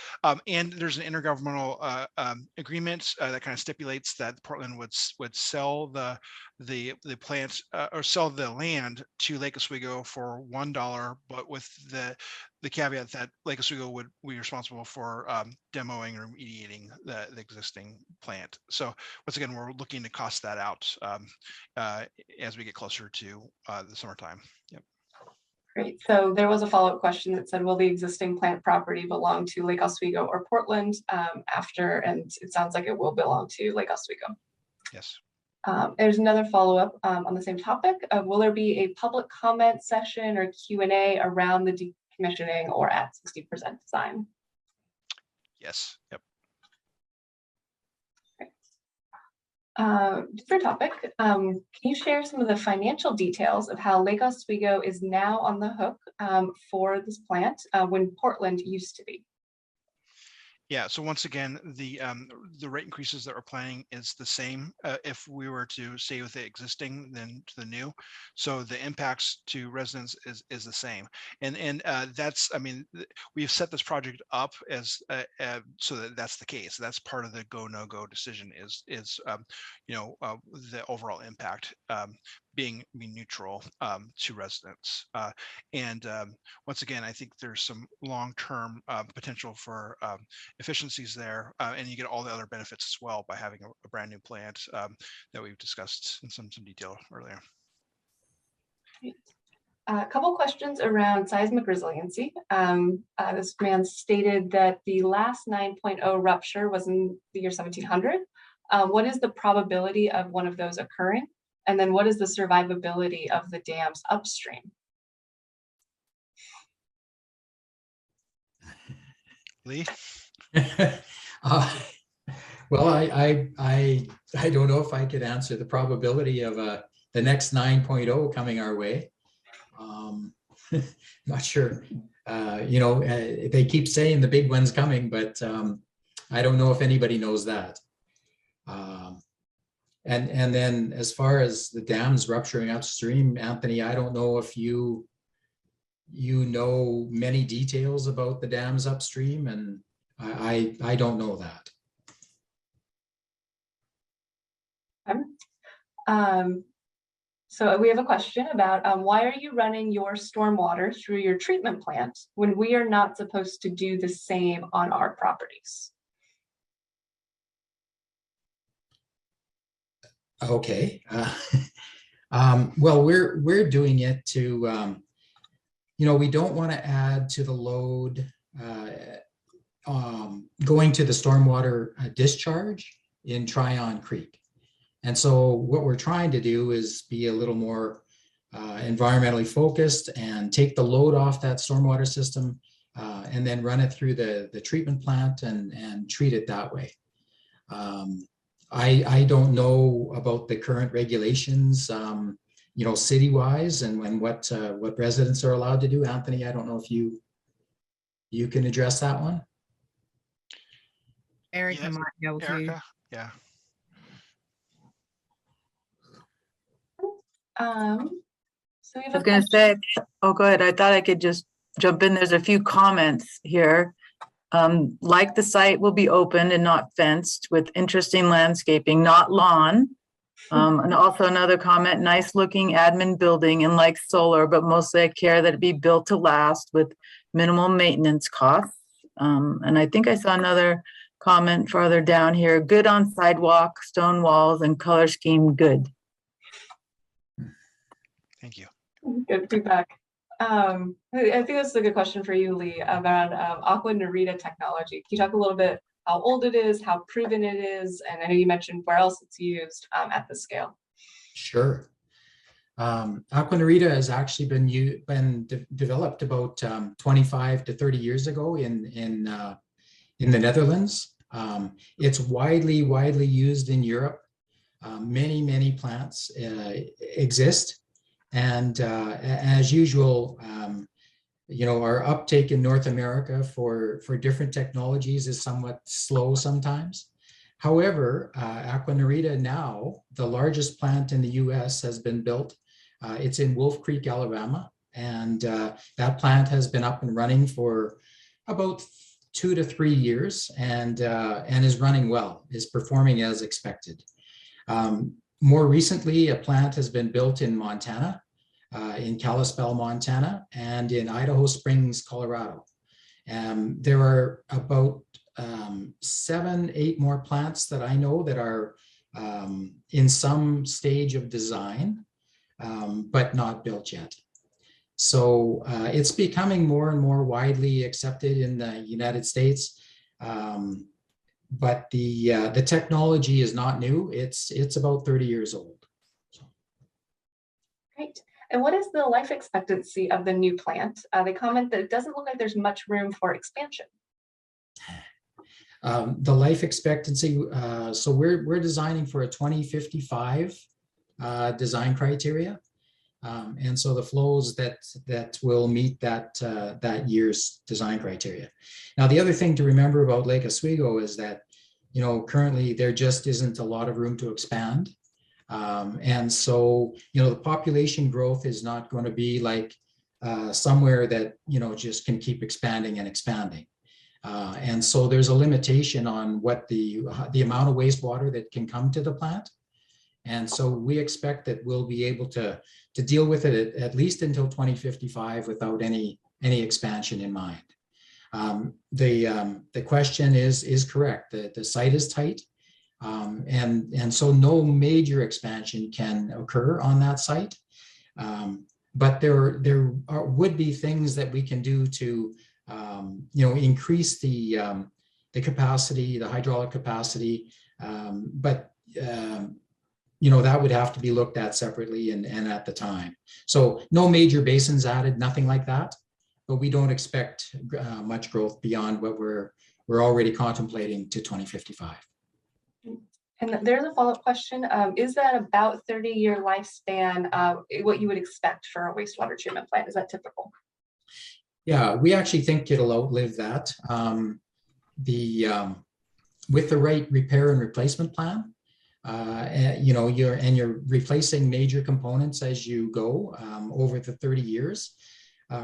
And there's an intergovernmental agreement that kind of stipulates that Portland would sell the plant or sell the land to Lake Oswego for $1, but with the caveat that Lake Oswego would be responsible for demoing or remediating the existing plant. So once again, we're looking to cost that out as we get closer to the summertime. Yep.
Great. So there was a follow-up question that said, will the existing plant property belong to Lake Oswego or Portland after? And it sounds like it will belong to Lake Oswego.
Yes.
There's another follow-up on the same topic. Will there be a public comment session or Q&A around the decommissioning or at 60% design?
Yes. Yep.
Different topic. Can you share some of the financial details of how Lake Oswego is now on the hook for this plant when Portland used to be?
Yeah, so once again, the rate increases that we're planning is the same if we were to stay with the existing than to the new. So the impacts to residents is the same, and that's, I mean, we've set this project up as so that that's the case. That's part of the go no go decision is you know, the overall impact being neutral to residents. And once again, I think there's some long-term potential for efficiencies there, and you get all the other benefits as well by having a brand new plant that we've discussed in some detail earlier.
A couple questions around seismic resiliency. This man stated that the last 9.0 rupture was in the year 1700. What is the probability of one of those occurring? And then what is the survivability of the dams upstream?
Lee?
Well, I don't know if I could answer the probability of the next 9.0 coming our way. Not sure. They keep saying the big one's coming, but I don't know if anybody knows that. And then as far as the dams rupturing upstream, Anthony, I don't know if you know many details about the dams upstream, and I don't know that.
So we have a question about why are you running your stormwater through your treatment plant when we are not supposed to do the same on our properties?
Okay. Well, we're doing it to, we don't want to add to the load going to the stormwater discharge in Tryon Creek. And so what we're trying to do is be a little more environmentally focused and take the load off that stormwater system and then run it through the treatment plant and treat it that way. I don't know about the current regulations, city-wise and what residents are allowed to do. Anthony, I don't know if you can address that one.
Erica
Yes,
might be able to.
Erica? Yeah.
So we have
I
a
was going to
question.
say, oh, go ahead. I thought I could just jump in. There's a few comments here. Like the site will be opened and not fenced with interesting landscaping, not lawn. And also another comment, nice looking admin building and like solar, but mostly I care that it be built to last with minimal maintenance costs. And I think I saw another comment farther down here, good on sidewalk, stone walls and color scheme, good.
Thank you.
Good feedback. I think this is a good question for you, Lee, about Aqua Narita technology. Can you talk a little bit how old it is, how proven it is, and I know you mentioned where else it's used at the scale.
Sure. Aqua Narita has actually been developed about 25 to 30 years ago in the Netherlands. It's widely used in Europe. Many plants exist. And as usual, our uptake in North America for different technologies is somewhat slow sometimes. However, Aqua Narita now, the largest plant in the US, has been built. It's in Wolf Creek, Alabama. And that plant has been up and running for about 2 to 3 years and is running well, is performing as expected. More recently, a plant has been built in Montana, in Kalispell, Montana, and in Idaho Springs, Colorado. There are about 7, 8 more plants that I know that are in some stage of design, but not built yet. So it's becoming more and more widely accepted in the United States. But the technology is not new. It's about 30 years old.
Great. And what is the life expectancy of the new plant? They comment that it doesn't look like there's much room for expansion.
The life expectancy, so we're designing for a 2055 design criteria. And so the flows that will meet that year's design criteria. Now, the other thing to remember about Lake Oswego is that, currently there just isn't a lot of room to expand. And so, the population growth is not going to be like somewhere that, just can keep expanding and expanding. And so there's a limitation on what the amount of wastewater that can come to the plant. And so we expect that we'll be able to deal with it at least until 2055 without any expansion in mind. The question is correct. The site is tight. And so no major expansion can occur on that site. But there would be things that we can do to increase the capacity, the hydraulic capacity. But that would have to be looked at separately and at the time. So no major basins added, nothing like that. But we don't expect much growth beyond what we're already contemplating to 2055.
And there's a follow-up question. Is that about 30-year lifespan what you would expect for a wastewater treatment plant? Is that typical?
Yeah, we actually think it'll outlive that. With the right repair and replacement plan, you're replacing major components as you go over the 30 years.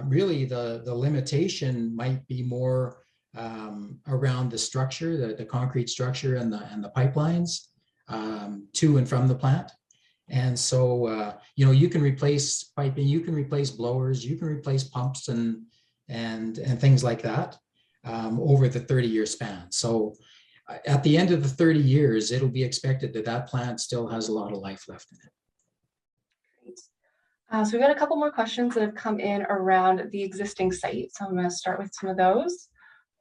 Really, the limitation might be more around the structure, the concrete structure and the pipelines to and from the plant. And so, you can replace piping, you can replace blowers, you can replace pumps and things like that over the 30-year span. So at the end of the 30 years, it'll be expected that plant still has a lot of life left in it.
Great. So we've got a couple more questions that have come in around the existing site. So I'm going to start with some of those.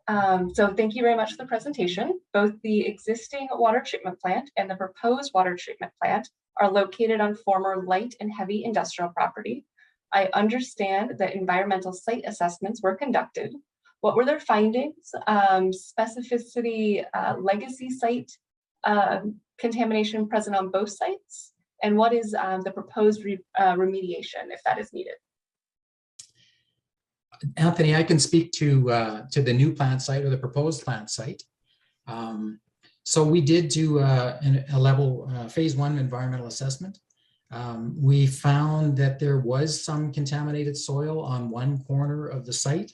So thank you very much for the presentation. Both the existing water treatment plant and the proposed water treatment plant are located on former light and heavy industrial property. I understand that environmental site assessments were conducted. What were their findings? Specificity, legacy site contamination present on both sites? And what is the proposed remediation if that is needed?
Anthony, I can speak to the new plant site or the proposed plant site. So we did do a level phase 1 environmental assessment. We found that there was some contaminated soil on one corner of the site,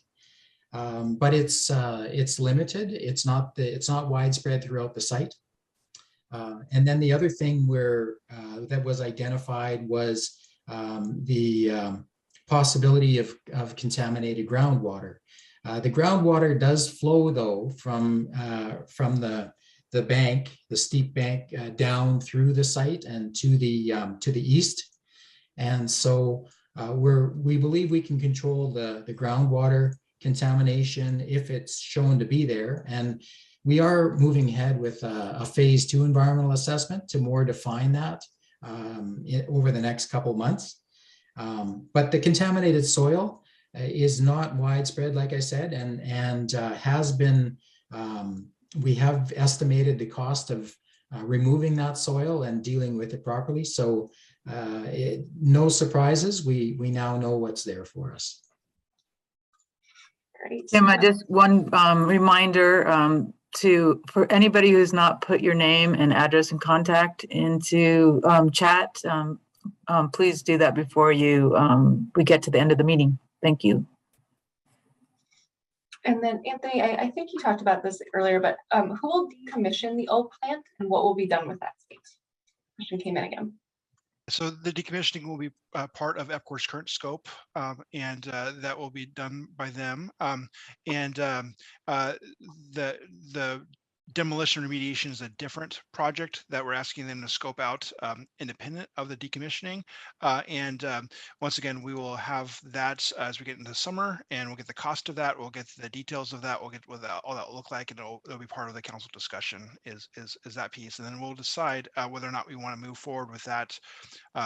but it's limited. It's not widespread throughout the site. And then the other thing that was identified was the possibility of contaminated groundwater. The groundwater does flow though from the bank, the steep bank down through the site and to the east. And so we believe we can control the groundwater contamination if it's shown to be there. And we are moving ahead with a phase 2 environmental assessment to more define that over the next couple months. But the contaminated soil is not widespread, like I said, and has been, we have estimated the cost of removing that soil and dealing with it properly. So no surprises, we now know what's there for us.
Great.
Tim, I just one reminder for anybody who's not put your name and address and contact into chat, please do that before we get to the end of the meeting. Thank you.
And then Anthony, I think you talked about this earlier, but who will decommission the old plant and what will be done with that site? Question came in again.
So the decommissioning will be part of EPCOR's current scope, and that will be done by them. The demolition remediation is a different project that we're asking them to scope out independent of the decommissioning. Once again, we will have that as we get into summer, and we'll get the cost of that. We'll get the details of that. We'll get what all that will look like, and it'll be part of the council discussion is that piece. And then we'll decide whether or not we want to move forward with that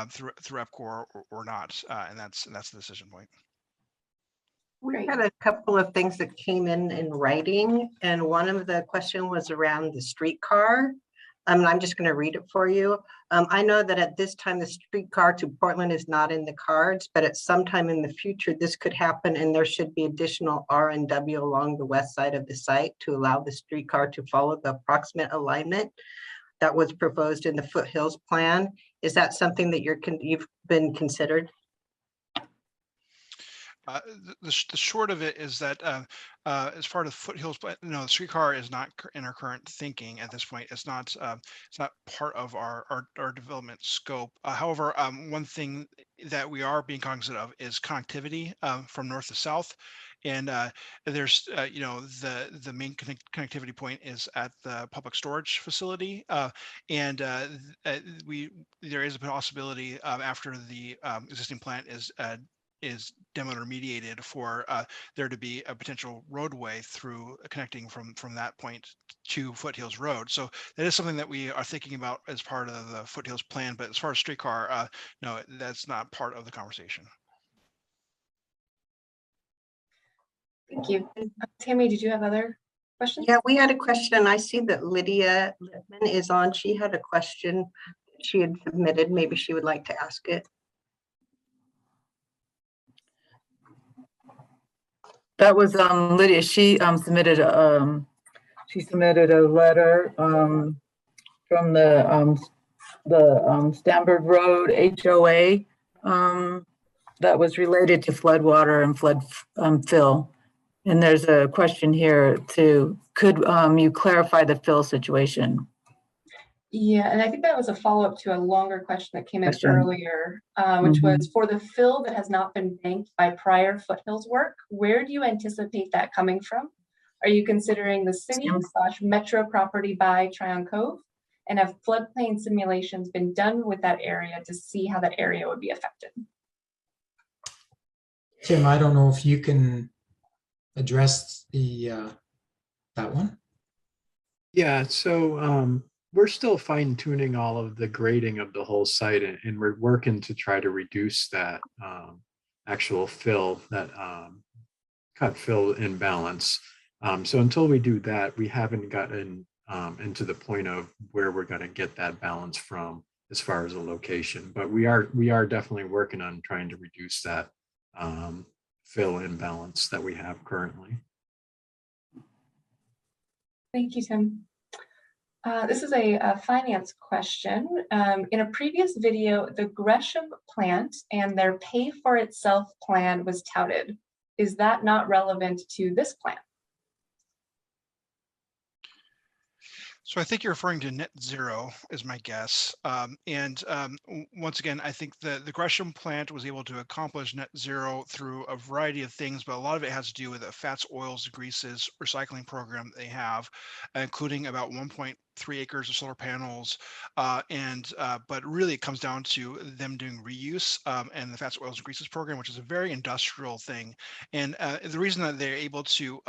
through EPCOR or not. And that's the decision point.
We had a couple of things that came in writing, and one of the question was around the streetcar. I'm just going to read it for you. I know that at this time, the streetcar to Portland is not in the cards, but at some time in the future, this could happen, and there should be additional R&W along the west side of the site to allow the streetcar to follow the approximate alignment that was proposed in the Foothills plan. Is that something that you've been considered?
The short of it is that as far as foothills, but no, the streetcar is not in our current thinking at this point. It's not part of our development scope. However, one thing that we are being cognizant of is connectivity from north to south. And there's the main connectivity point is at the public storage facility, and there is a possibility after the existing plant is demoed or mediated for there to be a potential roadway through connecting from that point to Foothills Road. So that is something that we are thinking about as part of the Foothills plan. But as far as streetcar, no, that's not part of the conversation.
Thank you. Tammy, did you have other questions?
Yeah, we had a question. I see that Lydia Lippman is on. She had a question she had submitted. Maybe she would like to ask it.
That was Lydia. She submitted a letter from the Stamford Road HOA that was related to floodwater and flood fill. And there's a question here too. Could you clarify the fill situation?
Yeah, and I think that was a follow-up to a longer question that came in earlier, which was for the fill that has not been banked by prior Foothills work, where do you anticipate that coming from? Are you considering the city/metro property by Tryon Cove? And have floodplain simulations been done with that area to see how that area would be affected?
Tim, I don't know if you can address that one.
Yeah, so we're still fine tuning all of the grading of the whole site, and we're working to try to reduce that actual fill, that cut fill imbalance. So until we do that, we haven't gotten into the point of where we're going to get that balance from as far as a location. But we are definitely working on trying to reduce that fill imbalance that we have currently.
Thank you, Tim. This is a finance question. In a previous video, the Gresham plant and their pay for itself plan was touted. Is that not relevant to this plan?
So I think you're referring to net zero is my guess. Once again, I think the Gresham plant was able to accomplish net zero through a variety of things, but a lot of it has to do with the fats, oils, greases recycling program that they have, including about 1.3 acres of solar panels. But really it comes down to them doing reuse and the fats, oils, and greases program, which is a very industrial thing. And the reason that they're able to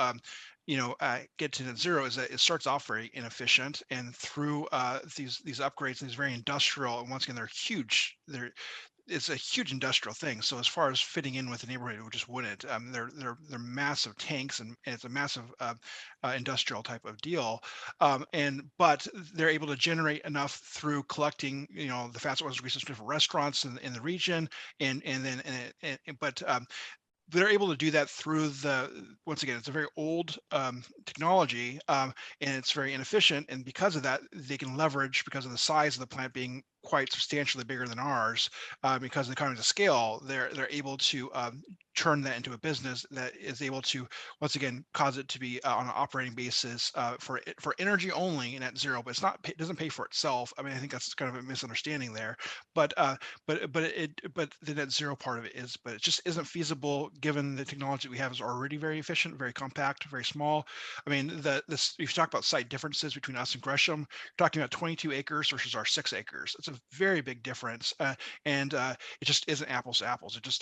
get to net zero is that it starts off very inefficient, and through these upgrades, these very industrial, and once again, they're huge. It's a huge industrial thing. So as far as fitting in with the neighborhood, it just wouldn't. They're massive tanks, and it's a massive industrial type of deal. But they're able to generate enough through collecting, the fats, oils, greases from different restaurants in the region, but they're able to do that through once again, it's a very old technology, and it's very inefficient. And because of that, they can leverage, because of the size of the plant being quite substantially bigger than ours, because of the economies of scale, they're able to turn that into a business that is able to, once again, cause it to be on an operating basis for energy only and at zero, but it doesn't pay for itself. I mean, I think that's kind of a misunderstanding there, but the net zero part of it is, but it just isn't feasible given the technology we have is already very efficient, very compact, very small. I mean, if you talk about site differences between us and Gresham, you're talking about 22 acres versus our 6 acres. It's a very big difference, and it just isn't apples to apples. It just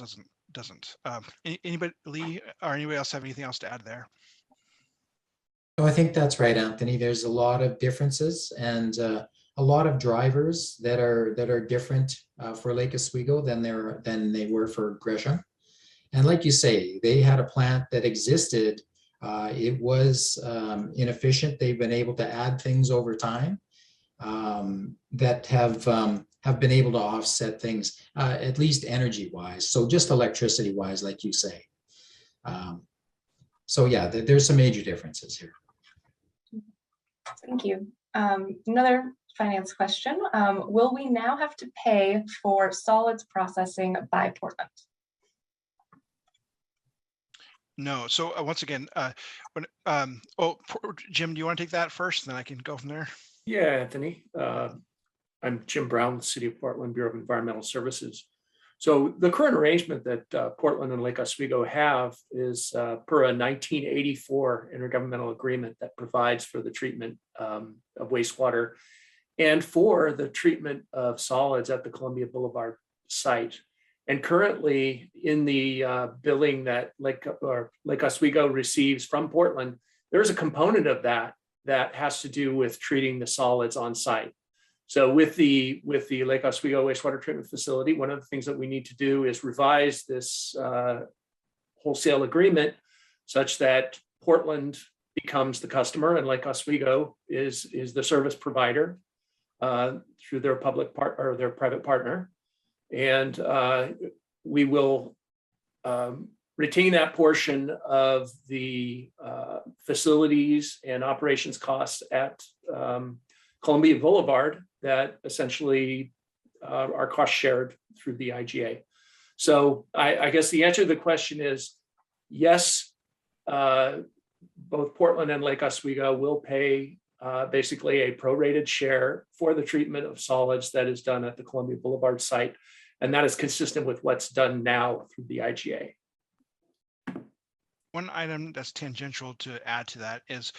doesn't. Anybody, Lee, or anybody else have anything else to add there?
No, I think that's right, Anthony. There's a lot of differences and a lot of drivers that are different for Lake Oswego than they were for Gresham. And like you say, they had a plant that existed. It was inefficient. They've been able to add things over time that have been able to offset things, at least energy-wise. So just electricity-wise, like you say. So yeah, there's some major differences here.
Thank you. Another finance question. Will we now have to pay for solids processing by Portland?
No. So once again, Jim, do you want to take that first? Then I can go from there.
Yeah, Anthony. I'm Jim Brown, with the City of Portland Bureau of Environmental Services. So the current arrangement that Portland and Lake Oswego have is per a 1984 intergovernmental agreement that provides for the treatment of wastewater and for the treatment of solids at the Columbia Boulevard site. And currently in the billing that Lake Oswego receives from Portland, there's a component of that has to do with treating the solids on site. So with the Lake Oswego wastewater treatment facility, one of the things that we need to do is revise this wholesale agreement such that Portland becomes the customer and Lake Oswego is the service provider through their public part or their private partner. And we will retain that portion of the facilities and operations costs at Columbia Boulevard that essentially are cost shared through the IGA. So I guess the answer to the question is yes, both Portland and Lake Oswego will pay basically a prorated share for the treatment of solids that is done at the Columbia Boulevard site. And that is consistent with what's done now through the IGA.
One item that's tangential to add to that is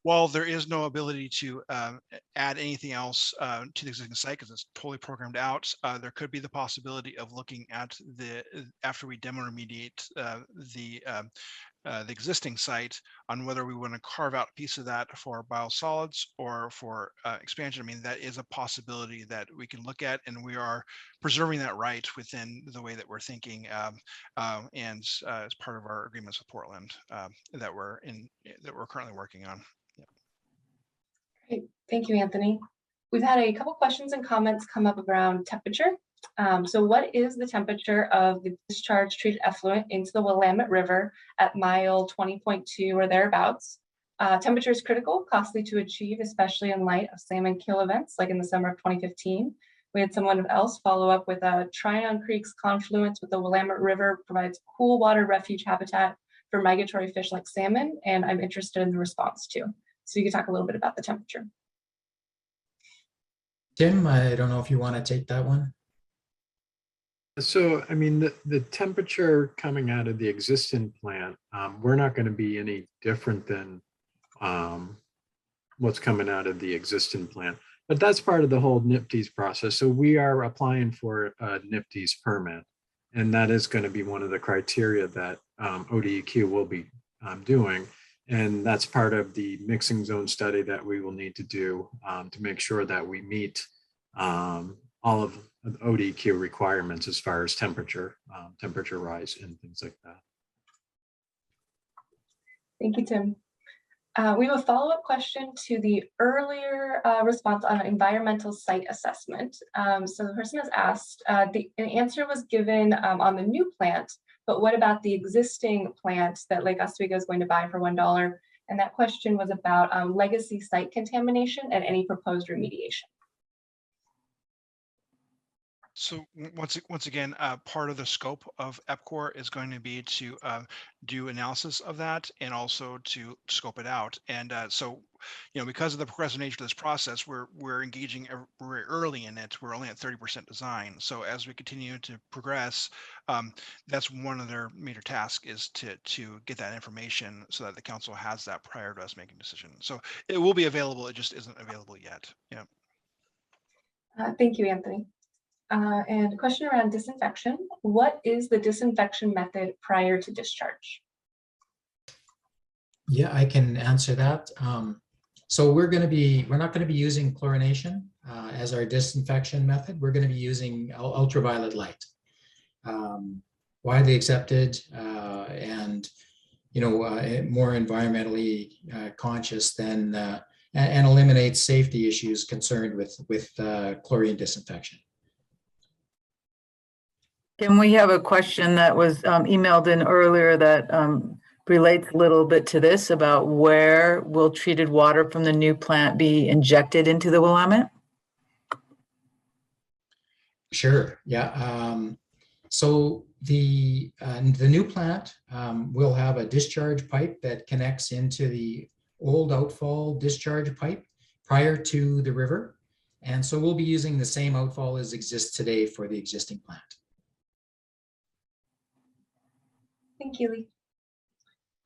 while there is no ability to add anything else to the existing site because it's totally programmed out, there could be the possibility of looking at after we demo remediate the existing site on whether we want to carve out a piece of that for biosolids or for expansion. I mean, that is a possibility that we can look at, and we are preserving that right within the way that we're thinking, and as part of our agreements with Portland that we're currently working on. Yeah.
Great. Thank you, Anthony. We've had a couple questions and comments come up around temperature. So what is the temperature of the discharge treated effluent into the Willamette River at mile 20.2 or thereabouts? Temperature is critical, costly to achieve, especially in light of salmon kill events like in the summer of 2015. We had someone else follow up with Tryon Creek's confluence with the Willamette River provides cool water refuge habitat for migratory fish like salmon, and I'm interested in the response too. So you can talk a little bit about the temperature.
Tim, I don't know if you want to take that one.
So, I mean, the temperature coming out of the existing plant, we're not going to be any different than what's coming out of the existing plant. But that's part of the whole NPDES process. So we are applying for a NPDES permit, and that is going to be one of the criteria that ODEQ will be doing. And that's part of the mixing zone study that we will need to do to make sure that we meet all of ODEQ requirements as far as temperature rise and things like that.
Thank you, Tim. We have a follow-up question to the earlier response on environmental site assessment. So the person has asked, an answer was given on the new plant, but what about the existing plant that Lake Oswego is going to buy for $1? And that question was about legacy site contamination and any proposed remediation.
So once again, part of the scope of EPCOR is going to be to do analysis of that and also to scope it out. And so, because of the progressive nature of this process, we're engaging very early in it. We're only at 30% design. So as we continue to progress, that's one of their major tasks is to get that information so that the council has that prior to us making a decision. So it will be available. It just isn't available yet. Yeah.
Thank you, Anthony. And a question around disinfection. What is the disinfection method prior to discharge?
Yeah, I can answer that. So we're not going to be using chlorination as our disinfection method. We're going to be using ultraviolet light, widely accepted and more environmentally conscious than and eliminates safety issues concerned with chlorine disinfection.
And we have a question that was emailed in earlier that relates a little bit to this about where will treated water from the new plant be injected into the Willamette?
Sure. Yeah. So the new plant will have a discharge pipe that connects into the old outfall discharge pipe prior to the river. And so we'll be using the same outfall as exists today for the existing plant.
Thank you, Lee.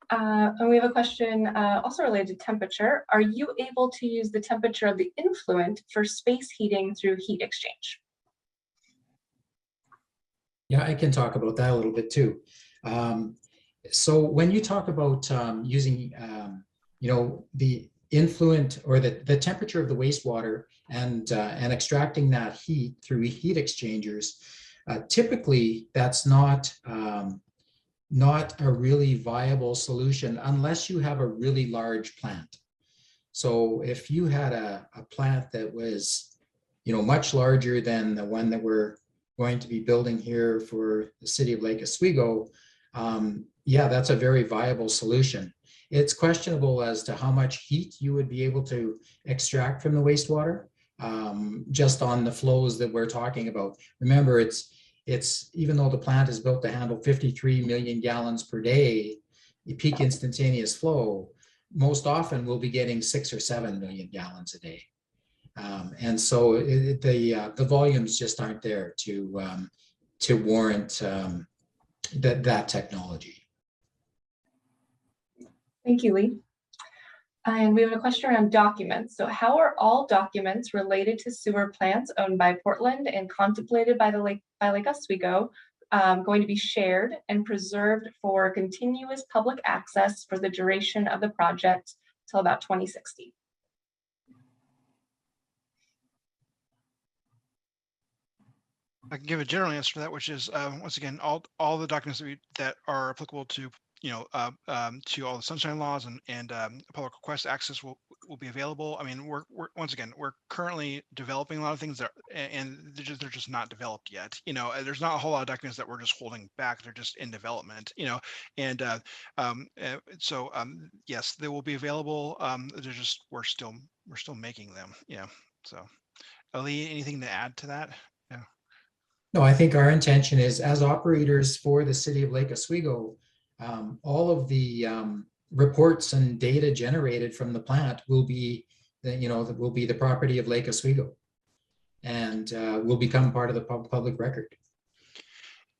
And we have a question also related to temperature. Are you able to use the temperature of the influent for space heating through heat exchange?
Yeah, I can talk about that a little bit too. So when you talk about using, the influent or the temperature of the wastewater and extracting that heat through heat exchangers, typically that's not a really viable solution unless you have a really large plant. So if you had a plant that was, much larger than the one that we're going to be building here for the city of Lake Oswego, yeah, that's a very viable solution. It's questionable as to how much heat you would be able to extract from the wastewater, just on the flows that we're talking about. Remember, it's even though the plant is built to handle 53 million gallons per day, the peak instantaneous flow, most often we'll be getting 6 or 7 million gallons a day. And so the volumes just aren't there to warrant that technology.
Thank you, Lee. And we have a question around documents. So how are all documents related to sewer plants owned by Portland and contemplated by Lake Oswego going to be shared and preserved for continuous public access for the duration of the project till about 2060?
I can give a general answer to that, which is once again, all the documents that are applicable to to all the sunshine laws and public request access will be available. I mean, we're currently developing a lot of things and they're just not developed yet. There's not a whole lot of documents that we're just holding back. They're just in development. And so yes, they will be available. They're just we're still making them. So, Ali, anything to add to that? Yeah.
No, I think our intention is, as operators for the city of Lake Oswego, all of the reports and data generated from the plant will be the property of Lake Oswego, and will become part of the public record.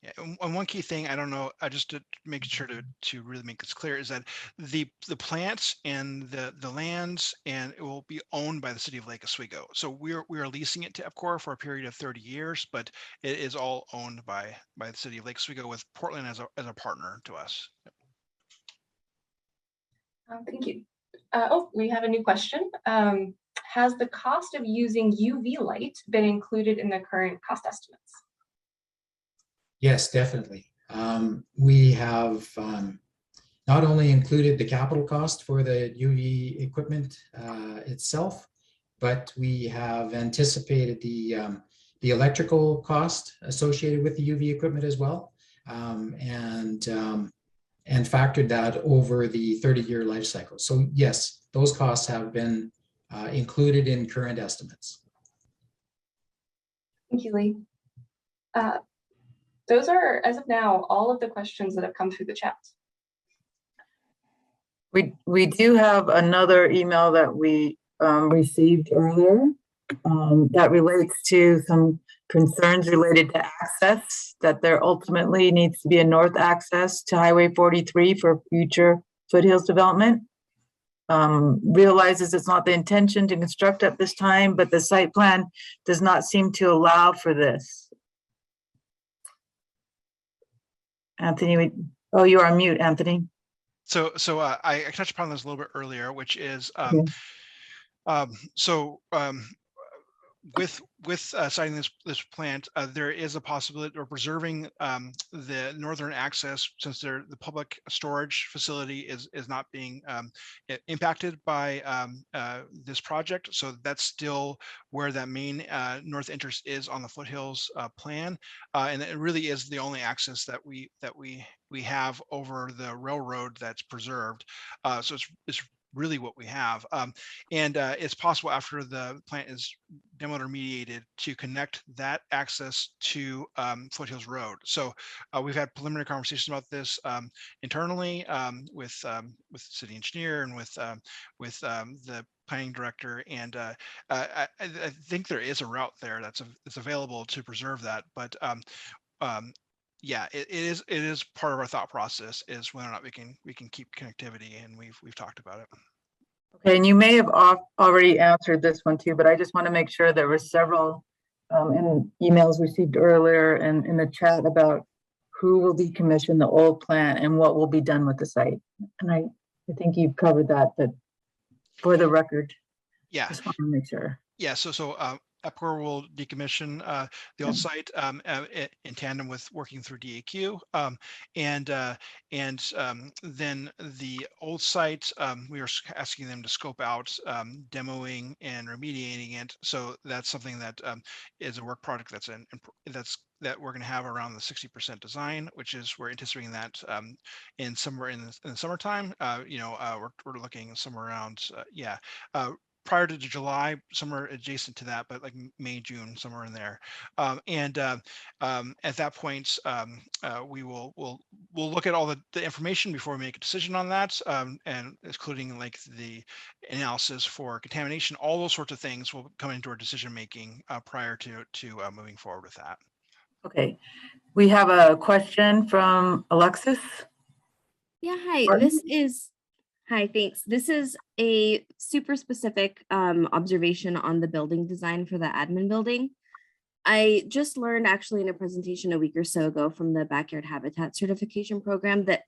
Yeah, and one key thing, I don't know, just to make sure to really make this clear, is that the plants and the lands and it will be owned by the city of Lake Oswego. So we are leasing it to EPCOR for a period of 30 years, but it is all owned by the city of Lake Oswego with Portland as a partner to us.
Thank you. We have a new question. Has the cost of using UV light been included in the current cost estimates?
Yes, definitely. We have not only included the capital cost for the UV equipment itself, but we have anticipated the electrical cost associated with the UV equipment as well, and factored that over the 30-year life cycle. So yes, those costs have been included in current estimates.
Thank you, Lee. Those are, as of now, all of the questions that have come through the chat.
We do have another email that we received earlier that relates to some concerns related to access, that there ultimately needs to be a north access to Highway 43 for future foothills development. Realizes it's not the intention to construct at this time, but the site plan does not seem to allow for this. Anthony, you're on mute, Anthony.
So I touched upon this a little bit earlier, which is with citing this plant, there is a possibility of preserving the northern access, since the public storage facility is not being impacted by this project. So that's still where that main north entrance is on the foothills plan, and it really is the only access that we have over the railroad that's preserved. So it's really what we have. And it's possible after the plant is demoed or mediated to connect that access to Foothills Road. So we've had preliminary conversations about this internally with city engineer and with the planning director, and I think there is a route there that's available to preserve that, but yeah, it is part of our thought process is whether or not we can keep connectivity, and we've talked about it.
Okay, and you may have already answered this one too, but I just want to make sure there were several in emails received earlier and in the chat about who will decommission the old plant and what will be done with the site. And I think you've covered that, but for the record,
Yeah,
just want to make sure.
yeah. So EPCOR will decommission the old site in tandem with working through DAQ, and then the old site we are asking them to scope out demoing and remediating it. So that's something that is a work product that we're going to have around the 60% design, which is we're anticipating that in somewhere in the summertime. We're looking somewhere around prior to July, somewhere adjacent to that, but like May, June, somewhere in there. At that point, we'll look at all the information before we make a decision on that, and including like the analysis for contamination. All those sorts of things will come into our decision making prior to moving forward with that.
Okay, we have a question from Alexis.
Yeah, hi.
Pardon?
Hi, thanks. This is a super specific observation on the building design for the admin building. I just learned actually in a presentation a week or so ago from the Backyard Habitat Certification Program that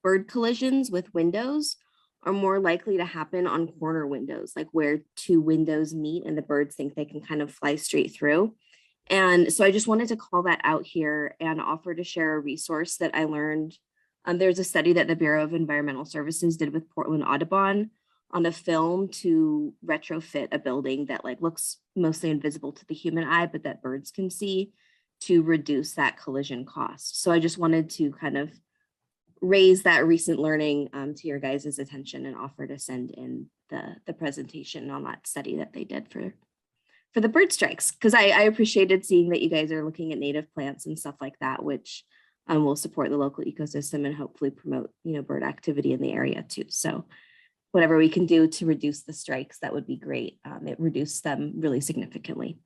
bird collisions with windows are more likely to happen on corner windows, like where two windows meet and the birds think they can kind of fly straight through. And so I just wanted to call that out here and offer to share a resource that I learned. There's a study that the Bureau of Environmental Services did with Portland Audubon on a film to retrofit a building that like looks mostly invisible to the human eye, but that birds can see, to reduce that collision cost. So I just wanted to kind of raise that recent learning to your guys' attention and offer to send in the presentation on that study that they did for the bird strikes, because I appreciated seeing that you guys are looking at native plants and stuff like that, which will support the local ecosystem and hopefully promote, bird activity in the area too. So whatever we can do to reduce the strikes, that would be great. It reduced them really significantly.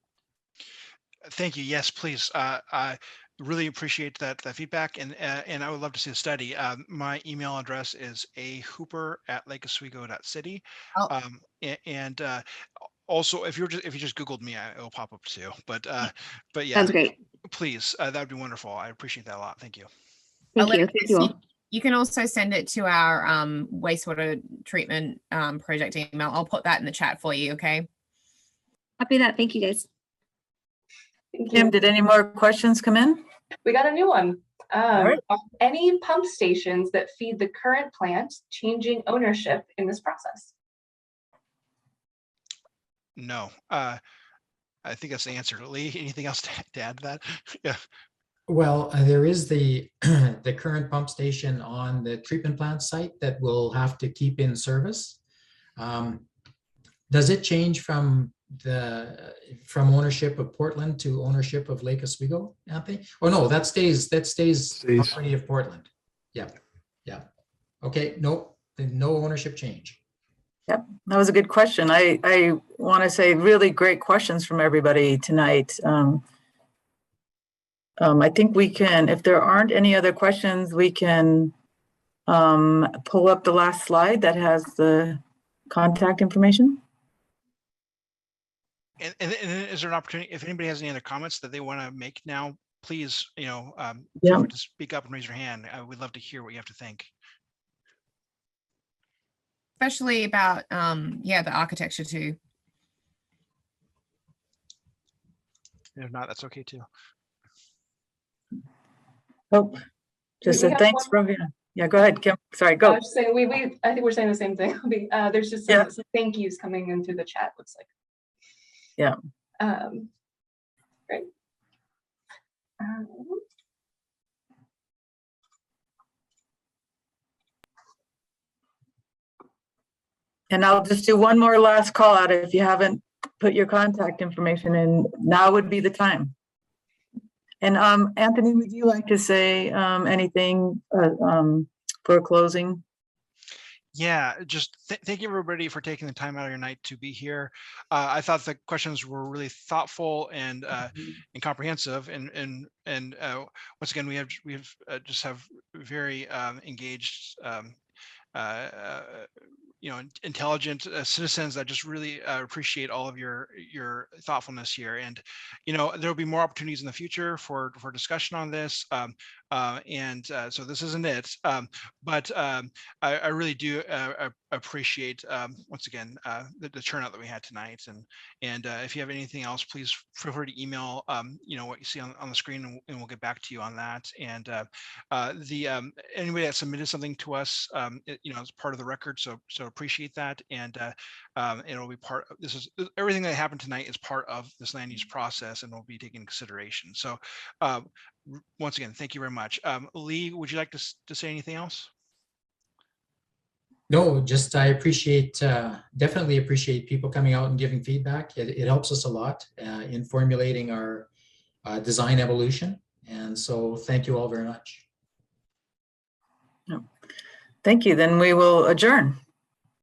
Thank you. Yes, please. I really appreciate that feedback, and I would love to see the study. My email address is aHooper@lakeoswego.city.
Oh.
And also, if you just Googled me, it'll pop up too. But yeah,
Sounds great.
please, that would be wonderful. I appreciate that a lot. Thank you.
Thank you.
Alexis,
Thank you all.
You can also send it to our wastewater treatment project email. I'll put that in the chat for you. Okay.
Copy that. Thank you guys.
Thank
Kim,
you.
did any more questions come in?
We got a new one.
right.
Are any pump stations that feed the current plant changing ownership in this process?
No, I think that's the answer. Lee, anything else to add to that? Yeah.
Well, there is the the current pump station on the treatment plant site that will have to keep in service. Does it change from ownership of Portland to ownership of Lake Oswego, Anthony? Oh no, that stays property of Portland. Yeah. Okay, no ownership change.
Yep, that was a good question. I want to say really great questions from everybody tonight. I think we can, if there aren't any other questions, we can pull up the last slide that has the contact information.
And is there an opportunity, if anybody has any other comments that they want to make now, please, feel free to speak up and raise your hand. We'd love to hear what you have to think.
Especially about the architecture too.
If not, that's okay too.
Oh, just
We
a
have
thanks
one-
from, yeah, go ahead, Kim. Sorry,
I
go.
was just saying, I think we're saying the same thing. There's just some thank yous coming in through the chat, looks like.
Yeah.
Great.
And I'll just do one more last call out. If you haven't put your contact information in, now would be the time. And Anthony, would you like to say anything for closing?
Yeah, just thank you everybody for taking the time out of your night to be here. I thought the questions were really thoughtful and comprehensive, and once again we have just have very engaged intelligent citizens that just really appreciate all of your thoughtfulness here. And there will be more opportunities in the future for discussion on this. So this isn't it, but I really do appreciate once again the turnout that we had tonight. And if you have anything else, please feel free to email what you see on the screen, and we'll get back to you on that. And anybody that submitted something to us, it's part of the record, so appreciate that. And it'll be part of this. Is everything that happened tonight is part of this land use process and will be taken into consideration. So once again, thank you very much. Lee, would you like to say anything else?
No, just I appreciate, definitely appreciate people coming out and giving feedback. It helps us a lot in formulating our design evolution. And so thank you all very much.
Thank you. Then we will adjourn.